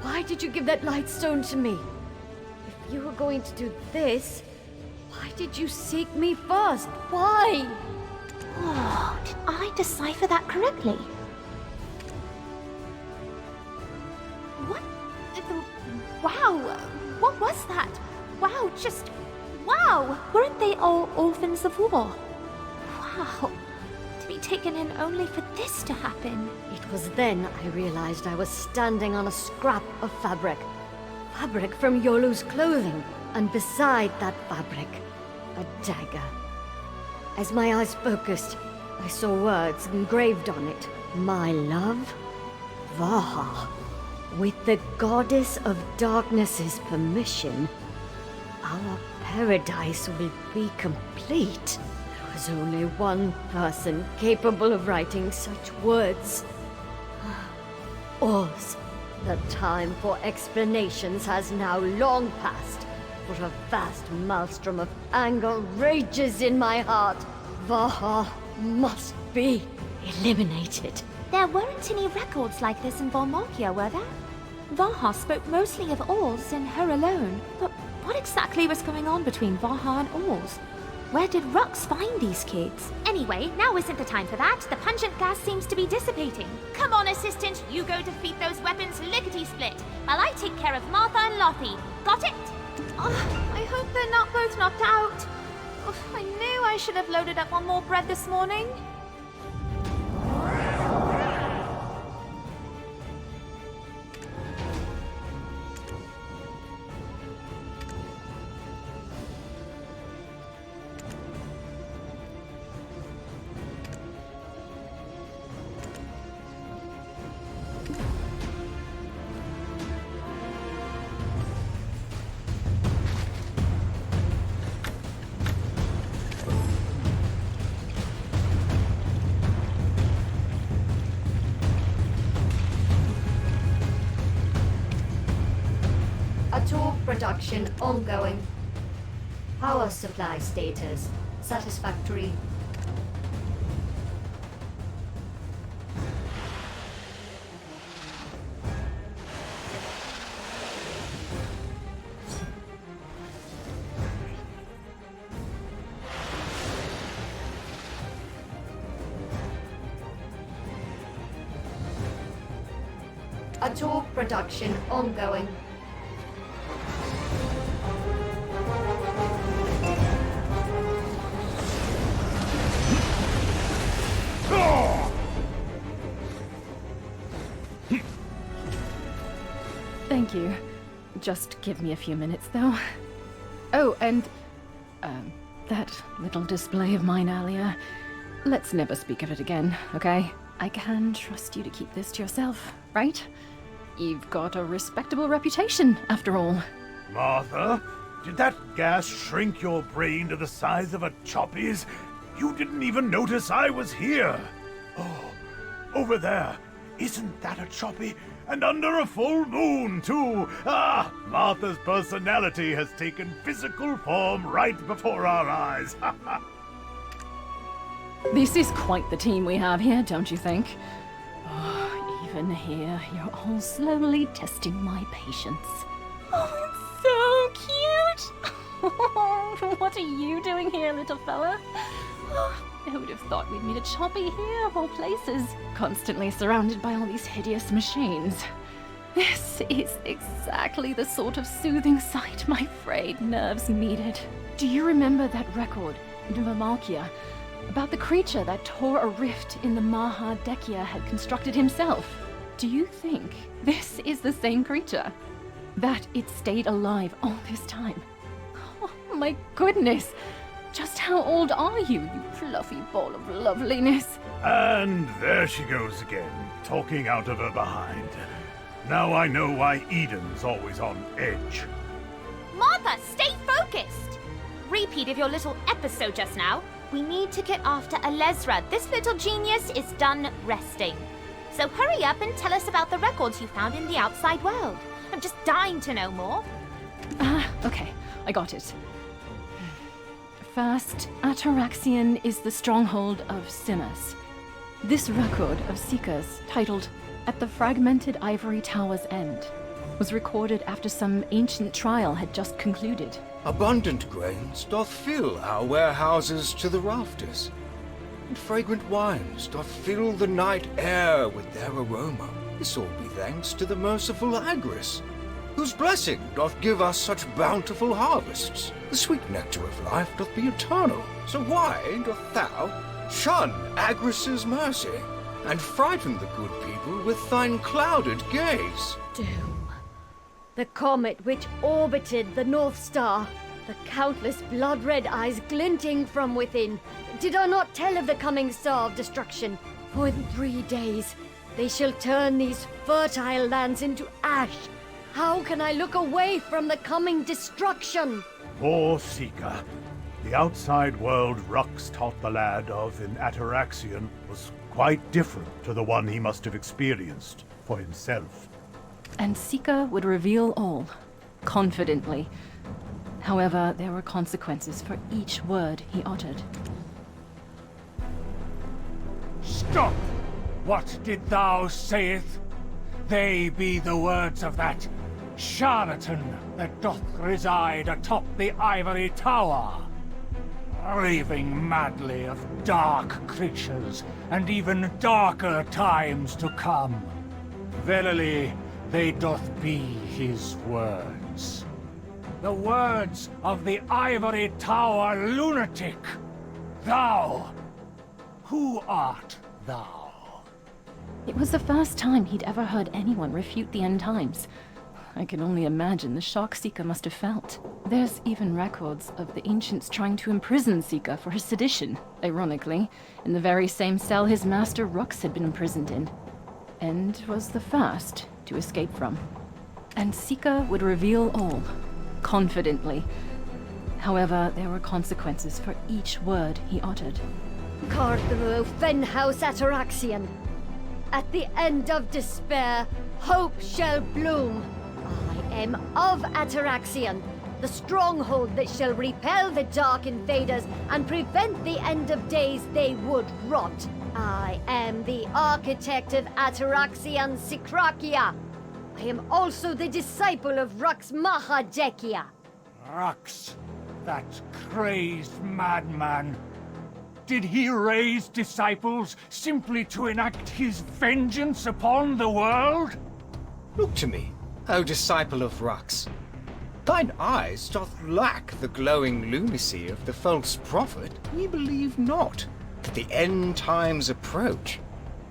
S6: why did you give that lightstone to me? If you were going to do this, why did you seek me first? Why?
S2: Oh, did I decipher that correctly? What? Wow! What was that? Wow, just... wow! Weren't they all orphans of war? Wow. To be taken in only for this to happen.
S6: It was then I realized I was standing on a scrap of fabric. Fabric from Yolu's clothing. And beside that fabric, a dagger. As my eyes focused, I saw words engraved on it. My love, Vaha. With the Goddess of Darkness's permission, our paradise will be complete. There was only one person capable of writing such words. Oz. The time for explanations has now long passed. For a vast maelstrom of anger rages in my heart. Vaha must be eliminated.
S2: There weren't any records like this in Vahmalkea, were there? Vaha spoke mostly of Oz and her alone. But what exactly was going on between Vaha and Oz? Where did Rux find these kids? Anyway, now isn't the time for that. The pungent gas seems to be dissipating. Come on, assistant. You go defeat those weapons lickety-split, while I take care of Martha and Lottie. Got it? Oh, I hope they're not both knocked out. Oh, I knew I should have loaded up on more bread this morning.
S6: Production ongoing. Power supply status satisfactory. Ator production ongoing.
S3: Thank you. Just give me a few minutes, though. Oh, and... that little display of mine earlier. let's never speak of it again, okay? I can trust you to keep this to yourself, right? You've got a respectable reputation, after all.
S5: Martha, did that gas shrink your brain to the size of a choppy's? You didn't even notice I was here. Oh, over there. Isn't that a choppy? And under a full moon, too. Ah, Martha's personality has taken physical form right before our eyes.
S3: This is quite the team we have here, don't you think? Oh, even here, you're all slowly testing my patience. Oh, it's so cute! What are you doing here, little fella? Oh, I would have thought we'd meet a choppy here of all places, constantly surrounded by all these hideous machines. This is exactly the sort of soothing sight my frayed nerves needed. Do you remember that record in Vahmalkea about the creature that tore a rift in the Vaha Dehkia had constructed himself? Do you think this is the same creature? That it stayed alive all this time? Oh my goodness! Just how old are you, you fluffy ball of loveliness?
S5: And there she goes again, talking out of her behind. Now I know why Edan's always on edge.
S2: Martha, stay focused! Repeat of your little episode just now. We need to get after Alezra. This little genius is done resting. So hurry up and tell us about the records you found in the outside world. I'm just dying to know more.
S3: Okay, I got it. First, Atoraxxion is the stronghold of sinners. This record of Syca's, titled At the Fragmented Ivory Tower's End, was recorded after some ancient trial had just concluded.
S7: Abundant grains doth fill our warehouses to the rafters, and fragrant wines doth fill the night air with their aroma. This all be thanks to the merciful Agris, whose blessing doth give us such bountiful harvests. The sweet nectar of life doth be eternal. So why doth thou shun Agris's mercy, and frighten the good people with thine clouded gaze?
S6: Doom. The comet which orbited the North Star, the countless blood-red eyes glinting from within. Did I not tell of the coming star of destruction? For in 3 days they shall turn these fertile lands into ash. How can I look away from the coming destruction?
S5: Poor Syca. The outside world Rux taught the lad of in Atoraxxion was quite different to the one he must have experienced for himself.
S3: And Syca would reveal all, confidently. However, there were consequences for each word he uttered.
S1: Stop! What did thou sayeth? They be the words of that charlatan that doth reside atop the ivory tower, raving madly of dark creatures and even darker times to come. Verily, they doth be his words. The words of the ivory tower lunatic. Thou, who art thou?
S3: It was the first time he'd ever heard anyone refute the end times. I can only imagine the shock Syca must have felt. There's even records of the ancients trying to imprison Syca for his sedition, ironically, in the very same cell his master Rux had been imprisoned in, and was the first to escape from. And Syca would reveal all, confidently. However, there were consequences for each word he uttered.
S6: Cardro Fenhouse Atoraxxion. At the end of despair, hope shall bloom. I am of Atoraxxion, the stronghold that shall repel the dark invaders and prevent the end of days they would rot. I am the architect of Atoraxxion Sycrakea. I am also the disciple of Rux Vaha Dehkia.
S1: Rux, that crazed madman. Did he raise disciples simply to enact his vengeance upon the world?
S7: Look to me, O disciple of Rux. Thine eyes doth lack the glowing lunacy of the false prophet. We believe not that the end times approach,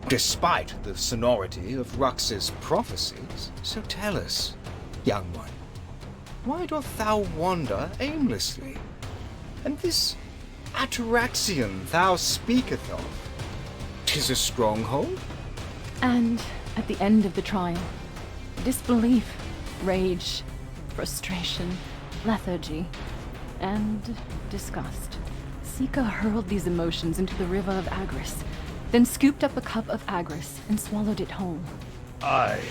S7: despite the sonority of Rux's prophecies. So tell us, young one, why doth thou wander aimlessly? And this Atoraxxion thou speaketh of? 'Tis a stronghold?
S3: And at the end of the trial, disbelief, rage, frustration, lethargy, and disgust. Syca hurled these emotions into the river of Agris, then scooped up a cup of Agris and swallowed it whole.
S5: Aye,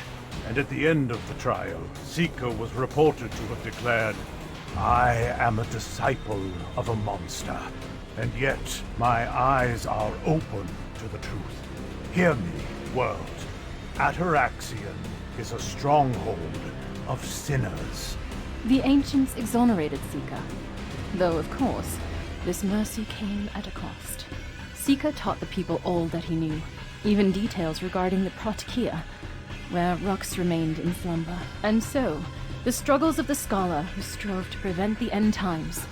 S5: and at the end of the trial, Syca was reported to have declared, "I am a disciple of a monster, and yet my eyes are open to the truth. Hear me, world. Atoraxxion is a stronghold of sinners."
S3: The ancients exonerated Syca, though of course, this mercy came at a cost. Syca taught the people all that he knew, even details regarding the Protkia, where rocks remained in slumber. And so, the struggles of the scholar who strove to prevent the end times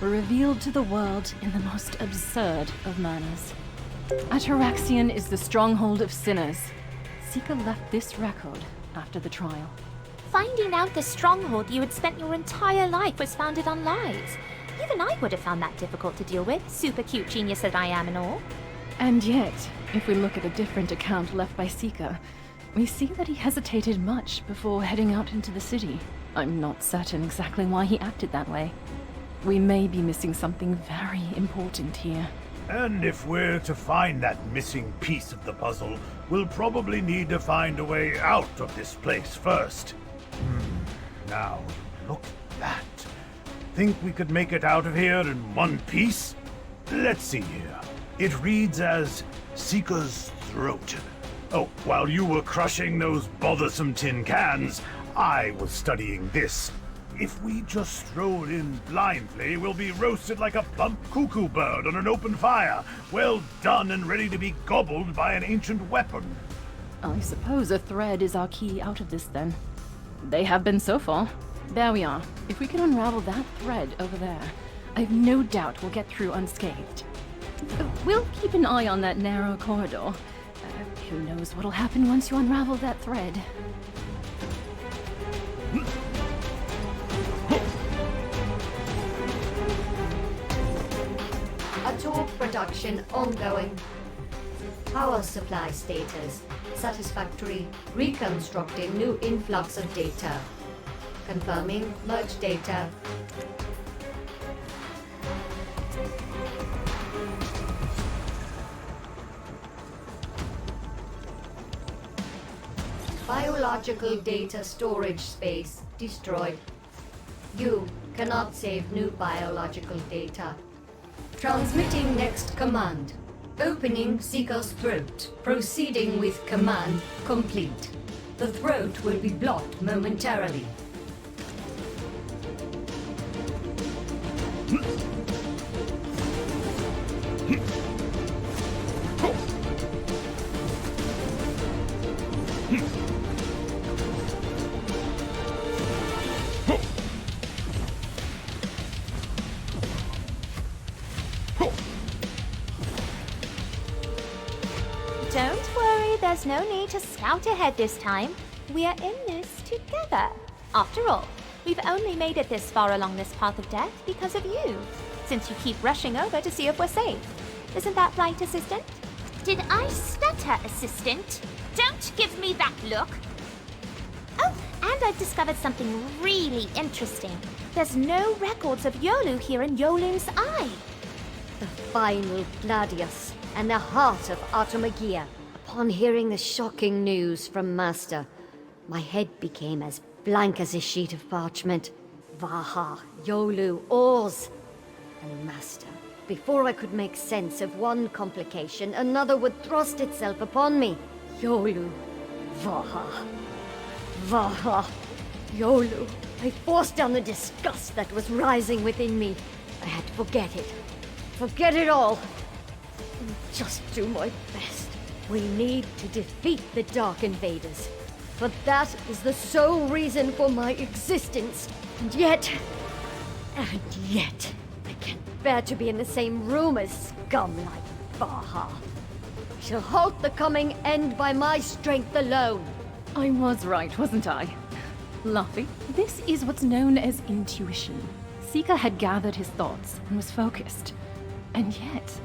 S3: were revealed to the world in the most absurd of manners. Atoraxxion is the stronghold of sinners. Syca left this record after the trial.
S2: Finding out the stronghold you had spent your entire life was founded on lies. Even I would have found that difficult to deal with, super cute genius that I am and all.
S3: And yet, if we look at a different account left by Syca, we see that he hesitated much before heading out into the city. I'm not certain exactly why he acted that way. We may be missing something very important here.
S5: And if we're to find that missing piece of the puzzle, we'll probably need to find a way out of this place first. Now, look at that. Think we could make it out of here in one piece? Let's see here. It reads as Syca's throat. Oh, while you were crushing those bothersome tin cans, I was studying this. If we just stroll in blindly, we'll be roasted like a plump cuckoo bird on an open fire, well done and ready to be gobbled by an ancient weapon.
S3: I suppose a thread is our key out of this then. They have been so far. There we are. If we can unravel that thread over there, I've no doubt we'll get through unscathed. We'll keep an eye on that narrow corridor. Who knows what'll happen once you unravel that thread.
S6: Ator production ongoing. Power supply status satisfactory. Reconstructing new influx of data. Confirming merge data. Biological data storage space destroyed. You cannot save new biological data. Transmitting next command. Opening Syca's throat. Proceeding with command complete. The throat will be blocked momentarily.
S2: Don't worry, there's no need to scout ahead this time. We are in this together. After all, we've only made it this far along this path of death because of you, since you keep rushing over to see if we're safe. Isn't that right, Assistant? Did I stutter, Assistant? Don't give me that look! Oh, and I've discovered something really interesting. There's no records of Yolu here in Yolu's eye.
S6: The final gladius and the heart of Vahmalkea. Upon hearing the shocking news from Master, my head became as blank as a sheet of parchment. Vaha, Yolu, Oz, and Master. Before I could make sense of one complication, another would thrust itself upon me. Yolu, Vaha, Vaha, Yolu. I forced down the disgust that was rising within me. I had to forget it. Forget it all. And just do my best. We need to defeat the Dark Invaders. For that is the sole reason for my existence. And yet, I can't bear to be in the same room as scum like Vaha. I shall halt the coming end by my strength alone.
S3: I was right, wasn't I? Luffy, this is what's known as intuition. Syca had gathered his thoughts and was focused. And yet,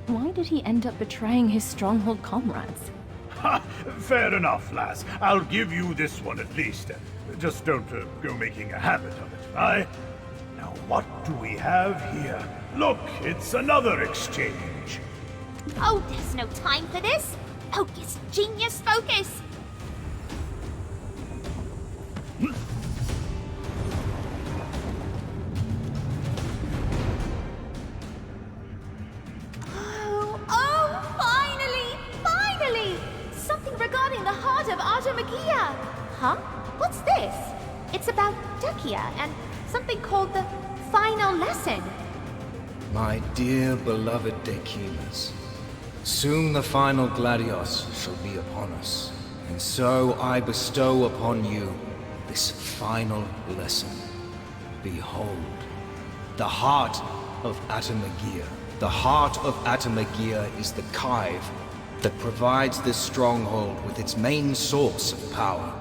S3: why did he end up betraying his Stronghold comrades?
S5: Ha! Fair enough, lass. I'll give you this one at least. Just don't go making a habit of it, aye? Now what do we have here? Look, it's another exchange.
S2: Oh, there's no time for this. Focus, genius, focus. Finally! Something regarding the heart of Atoraxxion. Huh? What's this? It's about Dehkia and something called the final lesson.
S7: My dear beloved Dehkias, soon the final gladios shall be upon us, and so I bestow upon you this final lesson. Behold, the heart of Atoraxxion. The heart of Atoraxxion is the Kive that provides this stronghold with its main source of power.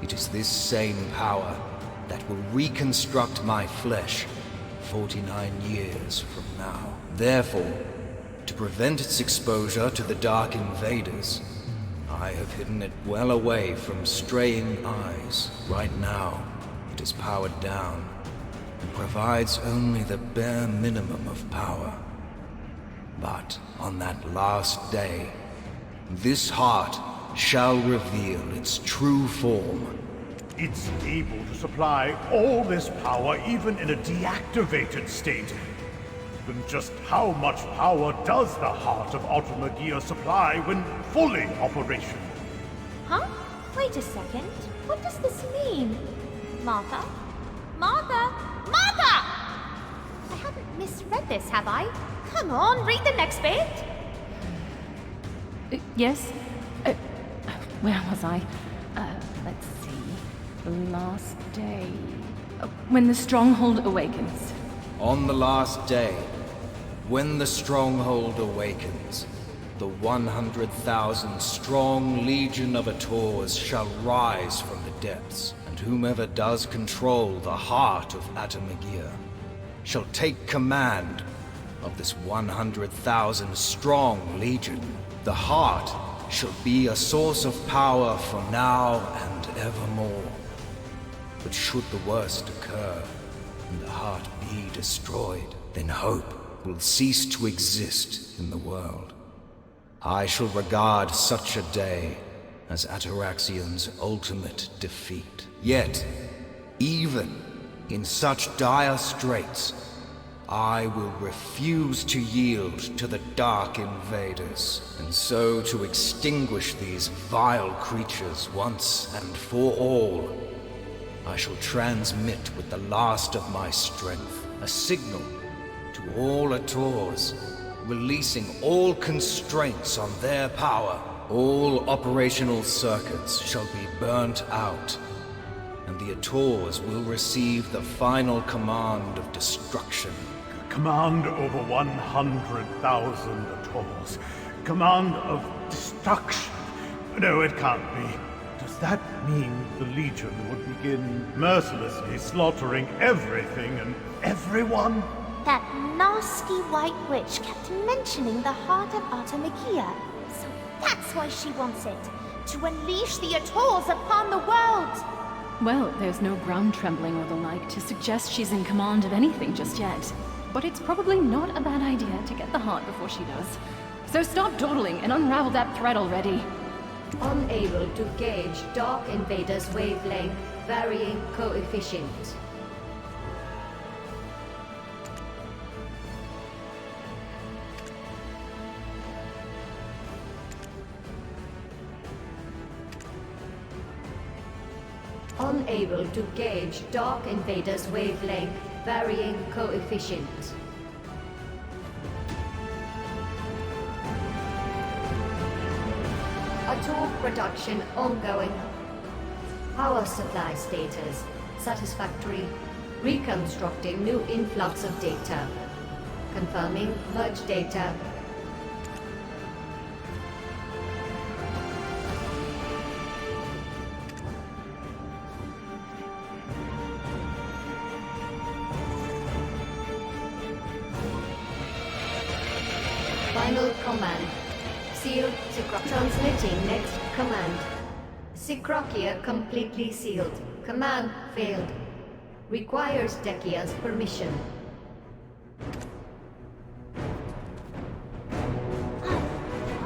S7: It is this same power that will reconstruct my flesh 49 years from now. Therefore, to prevent its exposure to the Dark Invaders, I have hidden it well away from straying eyes. Right now, it is powered down and provides only the bare minimum of power. But on that last day, this heart shall reveal its true form.
S5: It's able to supply all this power even in a deactivated state. Then just how much power does the heart of Atoraxxion supply when fully operational?
S2: Huh? Wait a second. What does this mean? Martha? Martha? Martha! I haven't misread this, have I? Come on, read the next bit.
S3: Yes? Where was I? Let's see. The last day. When the Stronghold awakens.
S7: On the last day, when the Stronghold awakens, the 100,000 strong legion of Ators shall rise from the depths, and whomever does control the heart of Atoraxxion shall take command of this 100,000 strong legion. The heart shall be a source of power for now and evermore. But should the worst occur, and the heart be destroyed, then hope will cease to exist in the world. I shall regard such a day as Atoraxxion's ultimate defeat. Yet, even in such dire straits, I will refuse to yield to the Dark Invaders, and so to extinguish these vile creatures once and for all. I shall transmit with the last of my strength a signal to all Ators, releasing all constraints on their power. All operational circuits shall be burnt out, and the Ators will receive the final command of destruction.
S5: Command over 100,000 Ators. Command of destruction. No, it can't be. Does that mean the Legion would begin mercilessly slaughtering everything and everyone?
S2: That nasty white witch kept mentioning the heart of Atoraxxion. So that's why she wants it. To unleash the Ators upon the world.
S3: Well, there's no ground trembling or the like to suggest she's in command of anything just yet. But it's probably not a bad idea to get the heart before she does. So stop dawdling and unravel that thread already.
S6: Unable to gauge Dark Invader's wavelength, varying coefficient. Unable to gauge Dark Invader's wavelength, varying coefficient. Ator production ongoing. Power supply status satisfactory. Reconstructing new influx of data. Confirming merge data. command. Sealed. Transmitting next command. Sycrakea completely sealed. Command failed. Requires Dehkia's permission.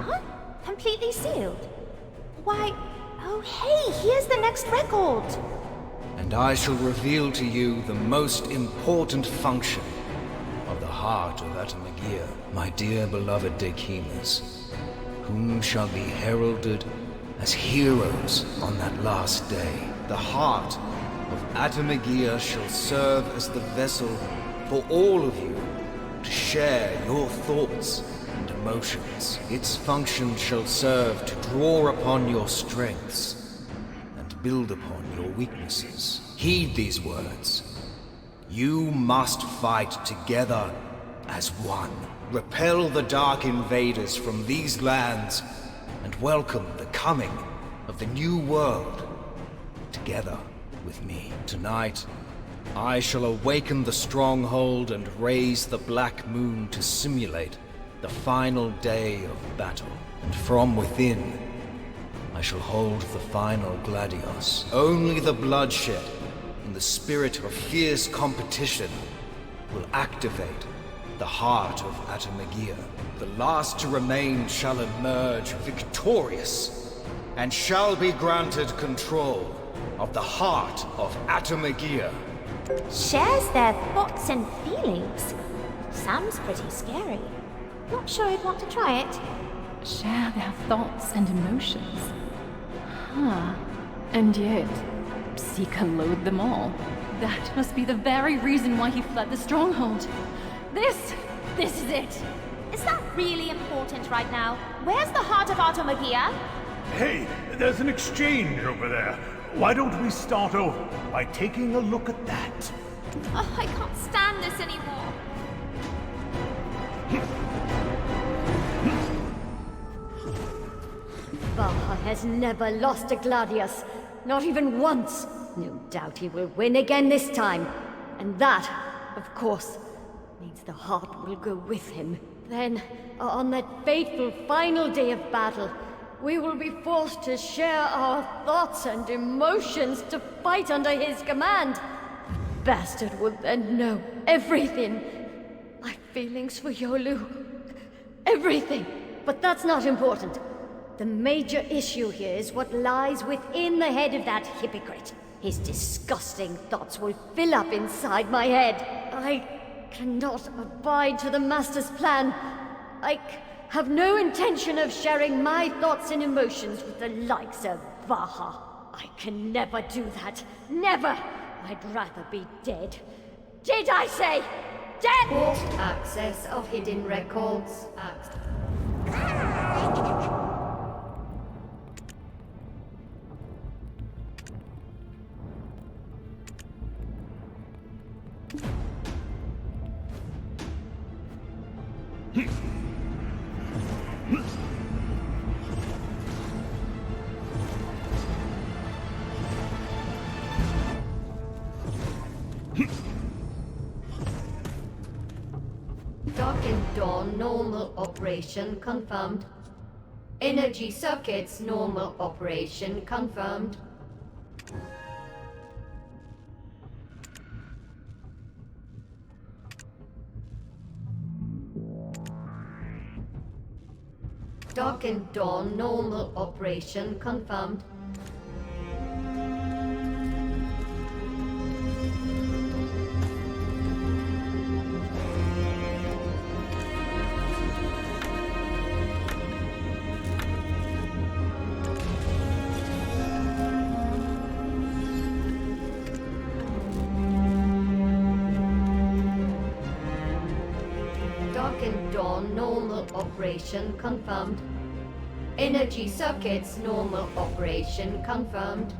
S2: What? Completely sealed? Why, oh hey, here's the next record!
S7: And I shall reveal to you the most important function of the heart of Atoraxxion, my dear beloved Dehkimas, whom shall be heralded as heroes on that last day. The heart of Atoraxxion shall serve as the vessel for all of you to share your thoughts and emotions. Its function shall serve to draw upon your strengths and build upon your weaknesses. Heed these words. You must fight together as one. Repel the dark invaders from these lands and welcome the coming of the new world together with me. Tonight, I shall awaken the Stronghold and raise the Black Moon to simulate the final day of battle. And from within, I shall hold the final gladios. Only the bloodshed and the spirit of fierce competition will activate the heart of Atoraxxion. The last to remain shall emerge victorious and shall be granted control of the heart of Atoraxxion.
S2: Shares their thoughts and feelings? Sounds pretty scary. Not sure I'd want to try it.
S3: Share their thoughts and emotions. Huh. And yet, Syca loathed them all. That must be the very reason why he fled the Stronghold. This is it!
S2: Is that really important right now? Where's the heart of Atoraxxion?
S5: Hey, there's an exchange over there. Why don't we start over by taking a look at that?
S2: Oh, I can't stand this anymore.
S6: Vaha has never lost a gladius. Not even once. No doubt he will win again this time. And that, of course, means the heart will go with him. Then, on that fateful final day of battle, we will be forced to share our thoughts and emotions to fight under his command. The bastard will then know everything. My feelings for Yolu. Everything. But that's not important. The major issue here is what lies within the head of that hypocrite. His disgusting thoughts will fill up inside my head. I cannot abide to the Master's plan. I have no intention of sharing my thoughts and emotions with the likes of Vaha. I can never do that. Never! I'd rather be dead. Did I say? Dead! Forced access of hidden records. Darkened Dawn normal operation confirmed. Energy circuits normal operation confirmed. Darkened Dawn normal operation confirmed. Darkened Dawn normal operation confirmed. Energy circuits normal operation confirmed.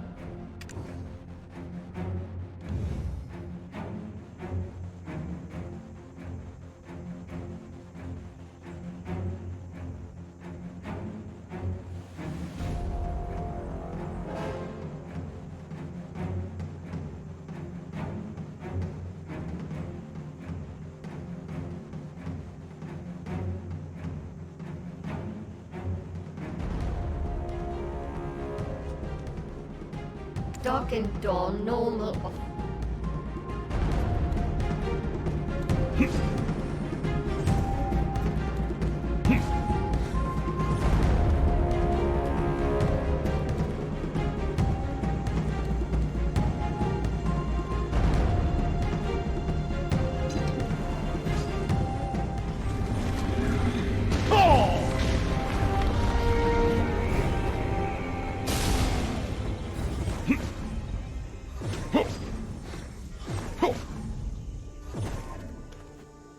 S6: Darkened dawn normal of...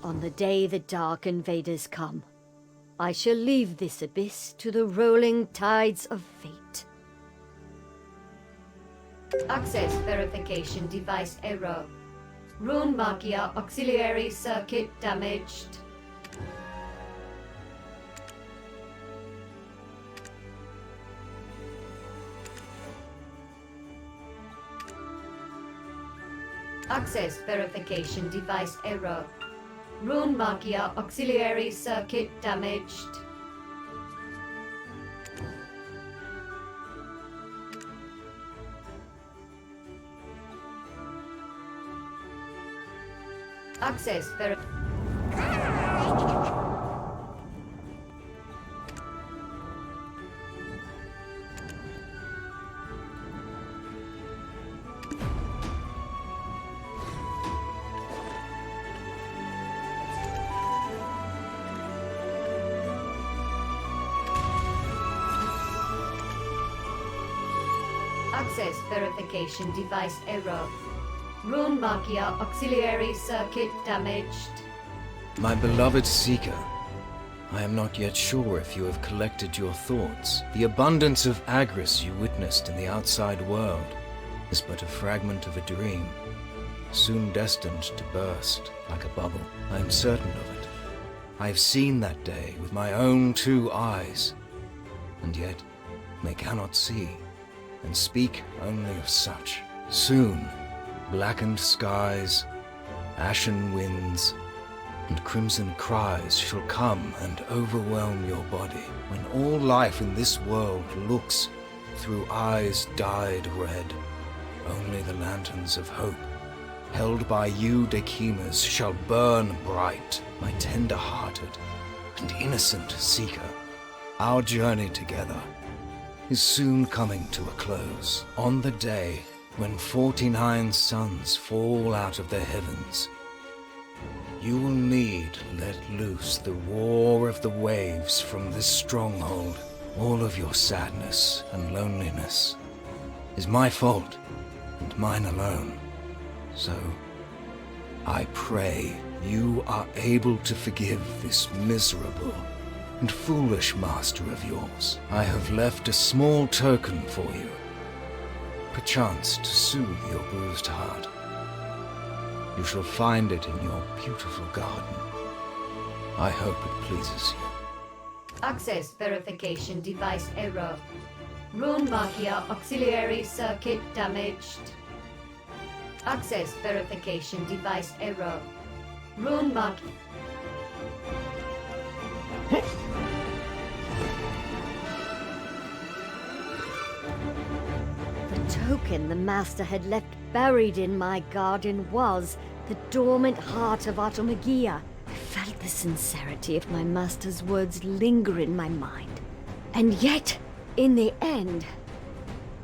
S6: On the day the Dark Invaders come, I shall leave this abyss to the rolling tides of fate. Access verification device error. Moonlight auxiliary circuit damaged. Access verification device error. Moonlight auxiliary circuit damaged. Access Access verification device error. Moonlight auxiliary circuit damaged.
S7: My beloved Syca, I am not yet sure if you have collected your thoughts. The abundance of Agris you witnessed in the outside world is but a fragment of a dream, soon destined to burst like a bubble. I am certain of it. I have seen that day with my own two eyes, and yet they cannot see, and speak only of such. Soon, blackened skies, ashen winds, and crimson cries shall come and overwhelm your body, when all life in this world looks through eyes dyed red. Only the lanterns of hope, held by you Dehkimas, shall burn bright. My tender-hearted and innocent Syca, our journey together is soon coming to a close. On the day when 49 suns fall out of the heavens, you will need let loose the roar of the waves from this stronghold. All of your sadness and loneliness is my fault and mine alone. So, I pray you are able to forgive this miserable and foolish master of yours. I have left a small token for you, perchance to soothe your bruised heart. You shall find it in your beautiful garden. I hope it pleases you.
S6: Access verification device error. Moonlight auxiliary circuit damaged. Access verification device error. Moonlight. The token the Master had left buried in my garden was the dormant heart of Atoraxxion. I felt the sincerity of my Master's words linger in my mind. And yet, in the end,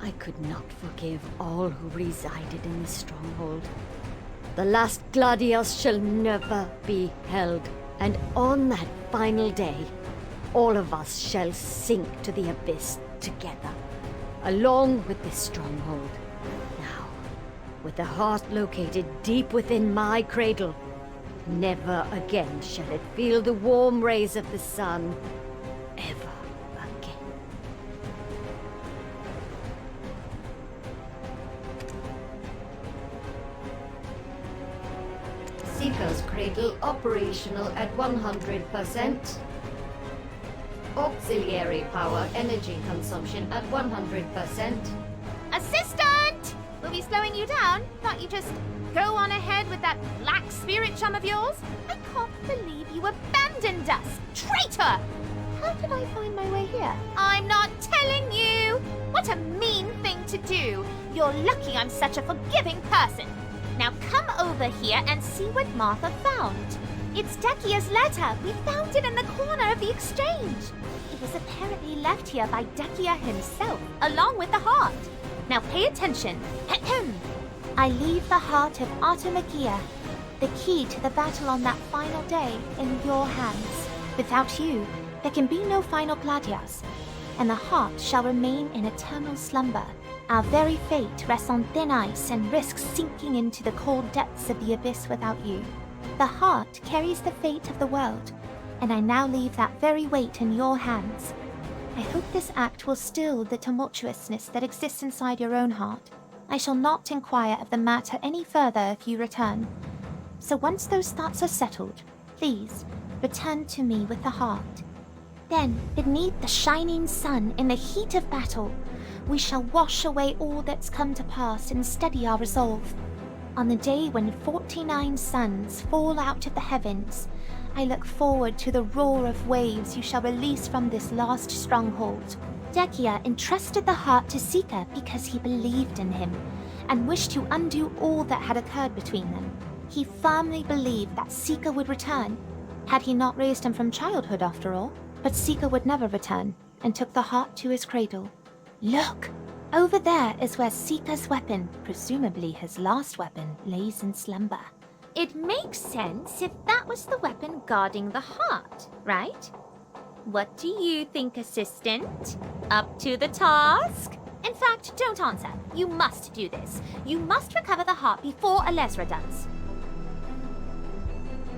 S6: I could not forgive all who resided in the stronghold. The last Gladius shall never be held, and on that final day, all of us shall sink to the abyss together, along with this stronghold. Now, with the heart located deep within my cradle, never again shall it feel the warm rays of the sun, ever again. Syca's cradle operational at 100%. Auxiliary power energy consumption at 100%.
S2: Assistant! We'll be slowing you down. Can't you just go on ahead with that black spirit chum of yours? I can't believe you abandoned us! Traitor! How did I find my way here? I'm not telling you! What a mean thing to do. You're lucky I'm such a forgiving person. Now come over here and see what Martha found. It's Dehkia's letter. We found it in the corner of the exchange. It was apparently left here by Dehkia himself, along with the heart. Now pay attention. I leave the heart of Atoraxxion, the key to the battle on that final day, in your hands. Without you, there can be no final gladius, and the heart shall remain in eternal slumber. Our very fate rests on thin ice and risks sinking into the cold depths of the abyss without you. The heart carries the fate of the world, and I now leave that very weight in your hands. I hope this act will still the tumultuousness that exists inside your own heart. I shall not inquire of the matter any further if you return. So once those thoughts are settled, please return to me with the heart. Then, beneath the shining sun, in the heat of battle, we shall wash away all that's come to pass and steady our resolve. On the day when 49 suns fall out of the heavens, I look forward to the roar of waves you shall release from this last stronghold. Dehkia entrusted the heart to Syca because he believed in him, and wished to undo all that had occurred between them. He firmly believed that Syca would return. Had he not raised him from childhood, after all? But Syca would never return, and took the heart to his cradle. Look! Over there is where Syca's weapon, presumably his last weapon, lays in slumber. It makes sense if that was the weapon guarding the heart, right? What do you think, assistant? Up to the task? In fact, don't answer. You must do this. You must recover the heart before Alezra does.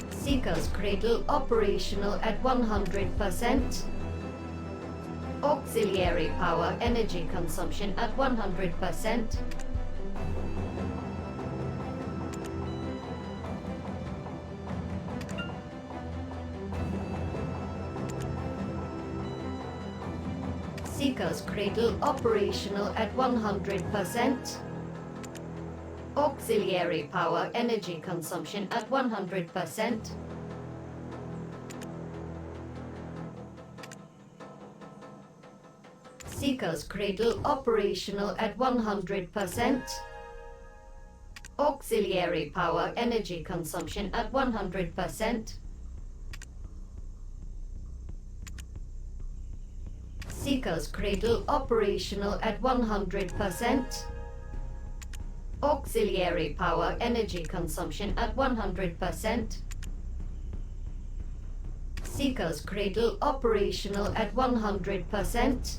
S6: Syca's Cradle operational at 100%. Auxiliary power energy consumption at 100%. Syca's Cradle operational at 100%. Auxiliary power energy consumption at 100%. Syca's Cradle operational at 100%. Auxiliary power energy consumption at 100%. Syca's Cradle operational at 100%. Auxiliary power energy consumption at 100%. Syca's Cradle operational at 100%.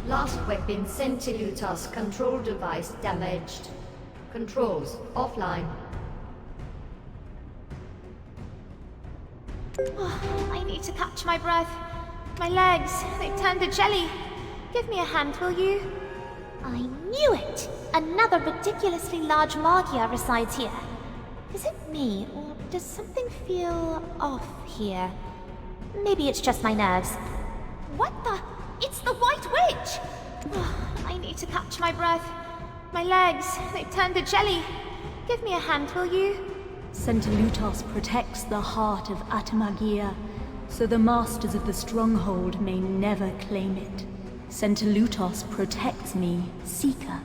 S6: Last weapon sent to Lutas. Control device damaged. Controls offline.
S2: Oh, I need to catch my breath. My legs, they've turned to jelly. Give me a hand, will you? I knew it! Another ridiculously large Magia resides here. Is it me, or does something feel off here? Maybe it's just my nerves. What the? It's the White Witch! Oh, I need to catch my breath. My legs, they've turned to jelly. Give me a hand, will you?
S9: Lutos protects the heart of Atoraxxion, so the masters of the Stronghold may never claim it. Lutos protects me, Syca,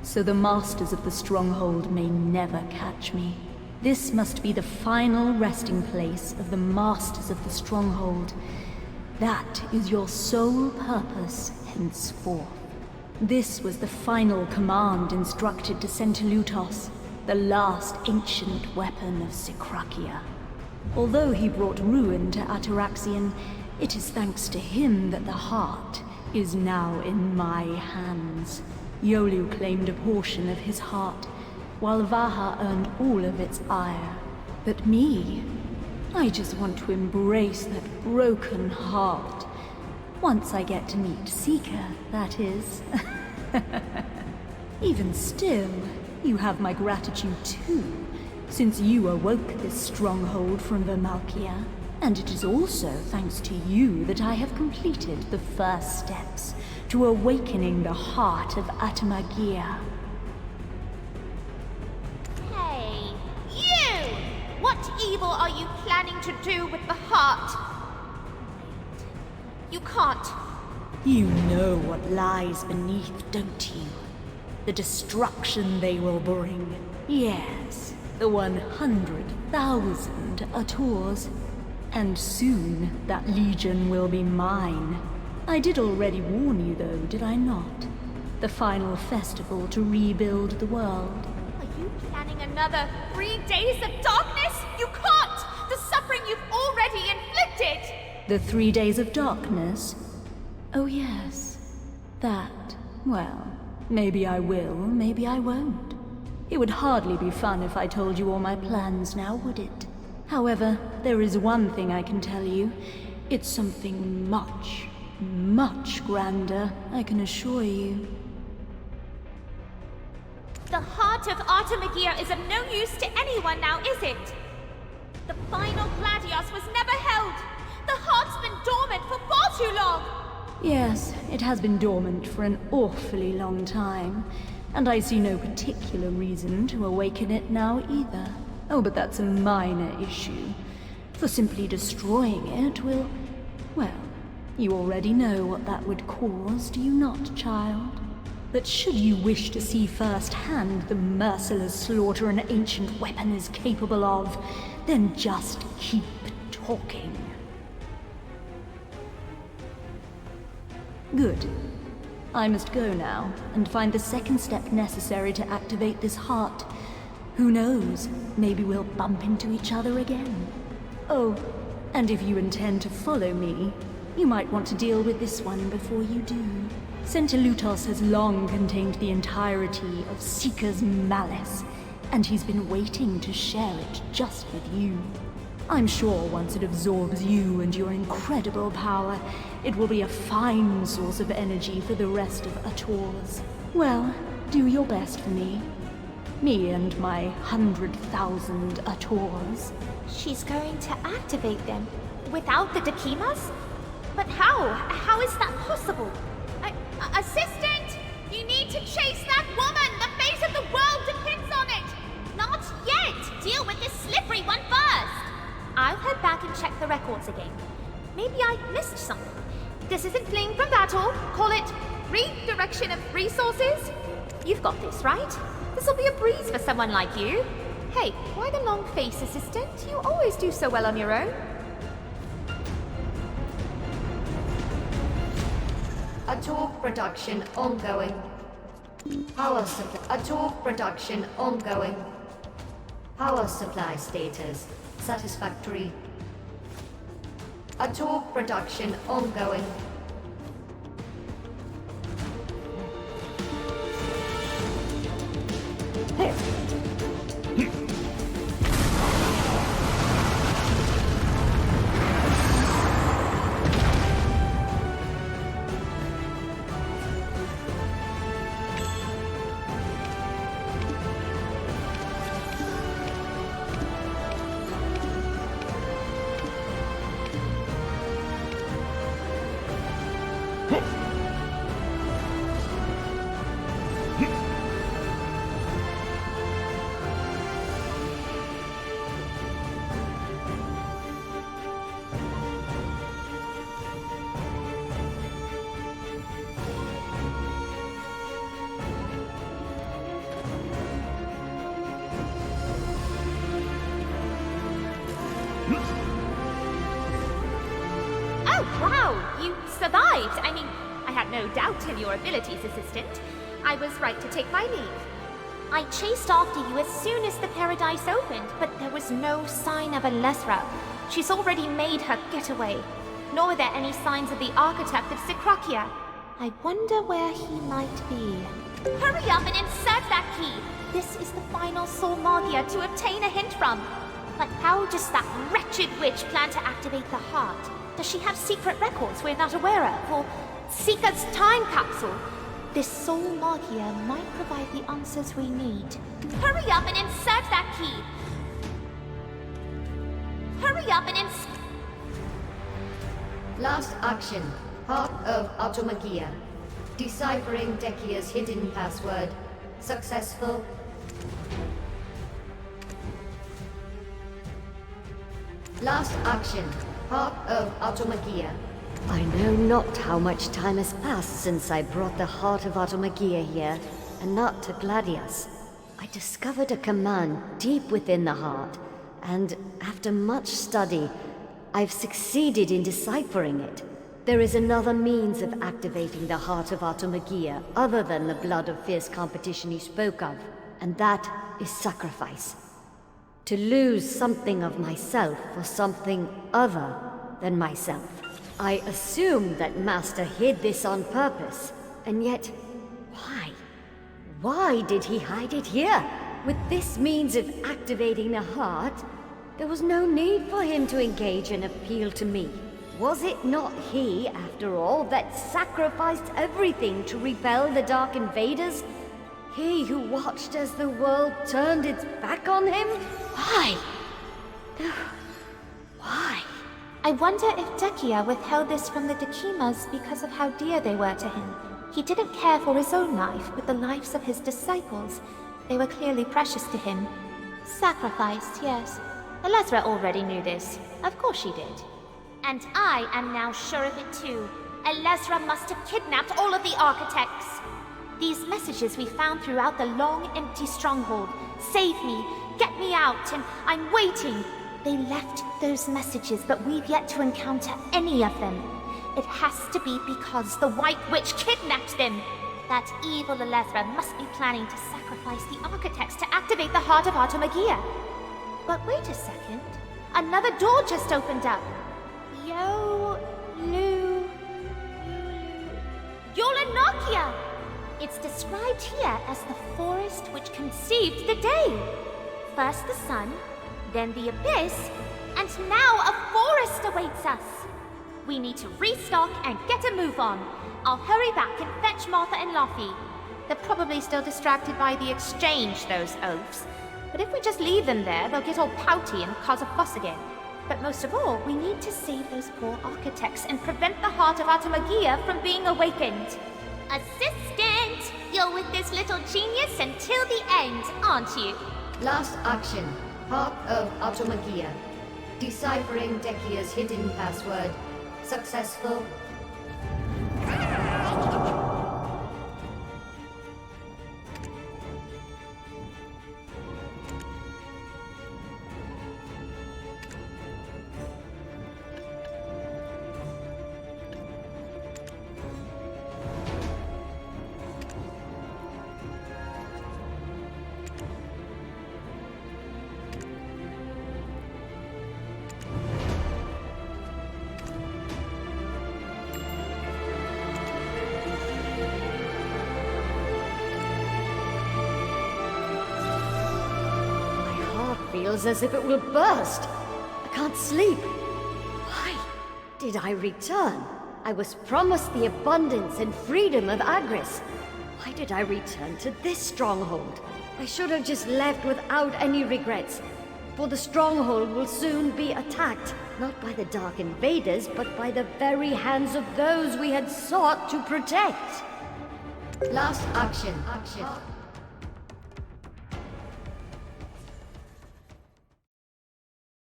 S9: so the masters of the Stronghold may never catch me. This must be the final resting place of the masters of the Stronghold. That is your sole purpose henceforth. This was the final command instructed to Lutos, the last ancient weapon of Sycrakea. Although he brought ruin to Atoraxxion, it is thanks to him that the heart is now in my hands. Yolu claimed a portion of his heart, while Vaha earned all of its ire. But me, I just want to embrace that broken heart. Once I get to meet Syca, that is. Even still, you have my gratitude too, since you awoke this stronghold from Vahmalkea. And it is also thanks to you that I have completed the first steps to awakening the heart of Atoraxxion.
S2: Hey, you! What evil are you planning to do with the heart? You can't.
S9: You know what lies beneath, don't you? The destruction they will bring. Yes, the 100,000 Ators. And soon, that legion will be mine. I did already warn you, though, did I not? The final festival to rebuild the world.
S2: Are you planning another 3 days of darkness? You can't! The suffering you've already inflicted!
S9: The 3 days of darkness? Oh yes. That. Well, maybe I will, maybe I won't. It would hardly be fun if I told you all my plans now, would it? However, there is one thing I can tell you. It's something much, much grander, I can assure you.
S2: The heart of Atoraxxion is of no use to anyone now, is it? The final Gladius was never held! The heart's been dormant for far too long!
S9: Yes, it has been dormant for an awfully long time, and I see no particular reason to awaken it now either. Oh, but that's a minor issue. For simply destroying it will... well, you already know what that would cause, do you not, child? But should you wish to see firsthand the merciless slaughter an ancient weapon is capable of, then just keep talking. Good. I must go now, and find the second step necessary to activate this heart. Who knows, maybe we'll bump into each other again. Oh, and if you intend to follow me, you might want to deal with this one before you do. Centilutos has long contained the entirety of Syca's malice, and he's been waiting to share it just with you. I'm sure once it absorbs you and your incredible power, it will be a fine source of energy for the rest of Ators. Well, do your best for me. Me and my 100,000 Ators.
S2: She's going to activate them without the Dekimas? But how? How is that possible? Assistant! You need to chase that woman! The fate of the world depends on it! Not yet! Deal with this slippery one first! I'll head back and check the records again. Maybe I missed something. This isn't fleeing from battle. Call it redirection of resources. You've got this, right? This'll be a breeze for someone like you. Hey, why the long face, assistant? You always do so well on your own.
S6: Ator production ongoing. Power supply. Ator production ongoing. Power supply status satisfactory. Ator production ongoing.
S2: Survived! I mean, I had no doubt in your abilities, assistant. I was right to take my leave. I chased after you as soon as the paradise opened, but there was no sign of Alethra. She's already made her getaway. Nor were there any signs of the architect of Sycrakea. I wonder where he might be. Hurry up and insert that key! This is the final soul Magia to obtain a hint from. But how does that wretched witch plan to activate the heart? Does she have secret records we're not aware of? Or Syca's time capsule? This soul Magia might provide the answers we need. Hurry up and insert that key! Hurry up and
S6: Last action. Heart of Atoraxxion. Deciphering Dehkia's hidden password. Successful. Last action. Heart of Atoraxxion. I know not how much time has passed since I brought the Heart of Atoraxxion here, and not to Gladius. I discovered a command deep within the heart, and after much study, I've succeeded in deciphering it. There is another means of activating the Heart of Atoraxxion other than the blood of fierce competition you spoke of, and that is sacrifice. To lose something of myself for something other than myself. I assume that Master hid this on purpose, and yet, why? Why did he hide it here? With this means of activating the heart, there was no need for him to engage and appeal to me. Was it not he, after all, that sacrificed everything to repel the Dark Invaders? He who watched as the world turned its back on him? Why? Why?
S2: I wonder if Dehkia withheld this from the Dekimas because of how dear they were to him. He didn't care for his own life, but the lives of his disciples. They were clearly precious to him. Sacrificed, yes. Elezra already knew this. Of course she did. And I am now sure of it too. Elezra must have kidnapped all of the architects. These messages we found throughout the long, empty stronghold. Save me, get me out, and I'm waiting. They left those messages, but we've yet to encounter any of them. It has to be because the White Witch kidnapped them. That evil Elezra must be planning to sacrifice the architects to activate the Heart of Atoraxxion. But wait a second. Another door just opened up. Yolanakia! It's described here as the forest which conceived the day. First the sun, then the abyss, and now a forest awaits us. We need to restock and get a move on. I'll hurry back and fetch Martha and Laffy. They're probably still distracted by the exchange, those oafs. But if we just leave them there, they'll get all pouty and cause a fuss again. But most of all, we need to save those poor architects and prevent the Heart of Atoraxxion from being awakened. Assistant! You're with this little genius until the end, aren't you?
S6: Last action. Heart of Atoraxxion. Deciphering Dehkia's hidden password. Successful. Feels as if it will burst. I can't sleep. Why did I return? I was promised the abundance and freedom of Agris. Why did I return to this stronghold? I should have just left without any regrets. For the stronghold will soon be attacked, not by the Dark Invaders, but by the very hands of those we had sought to protect. Last action.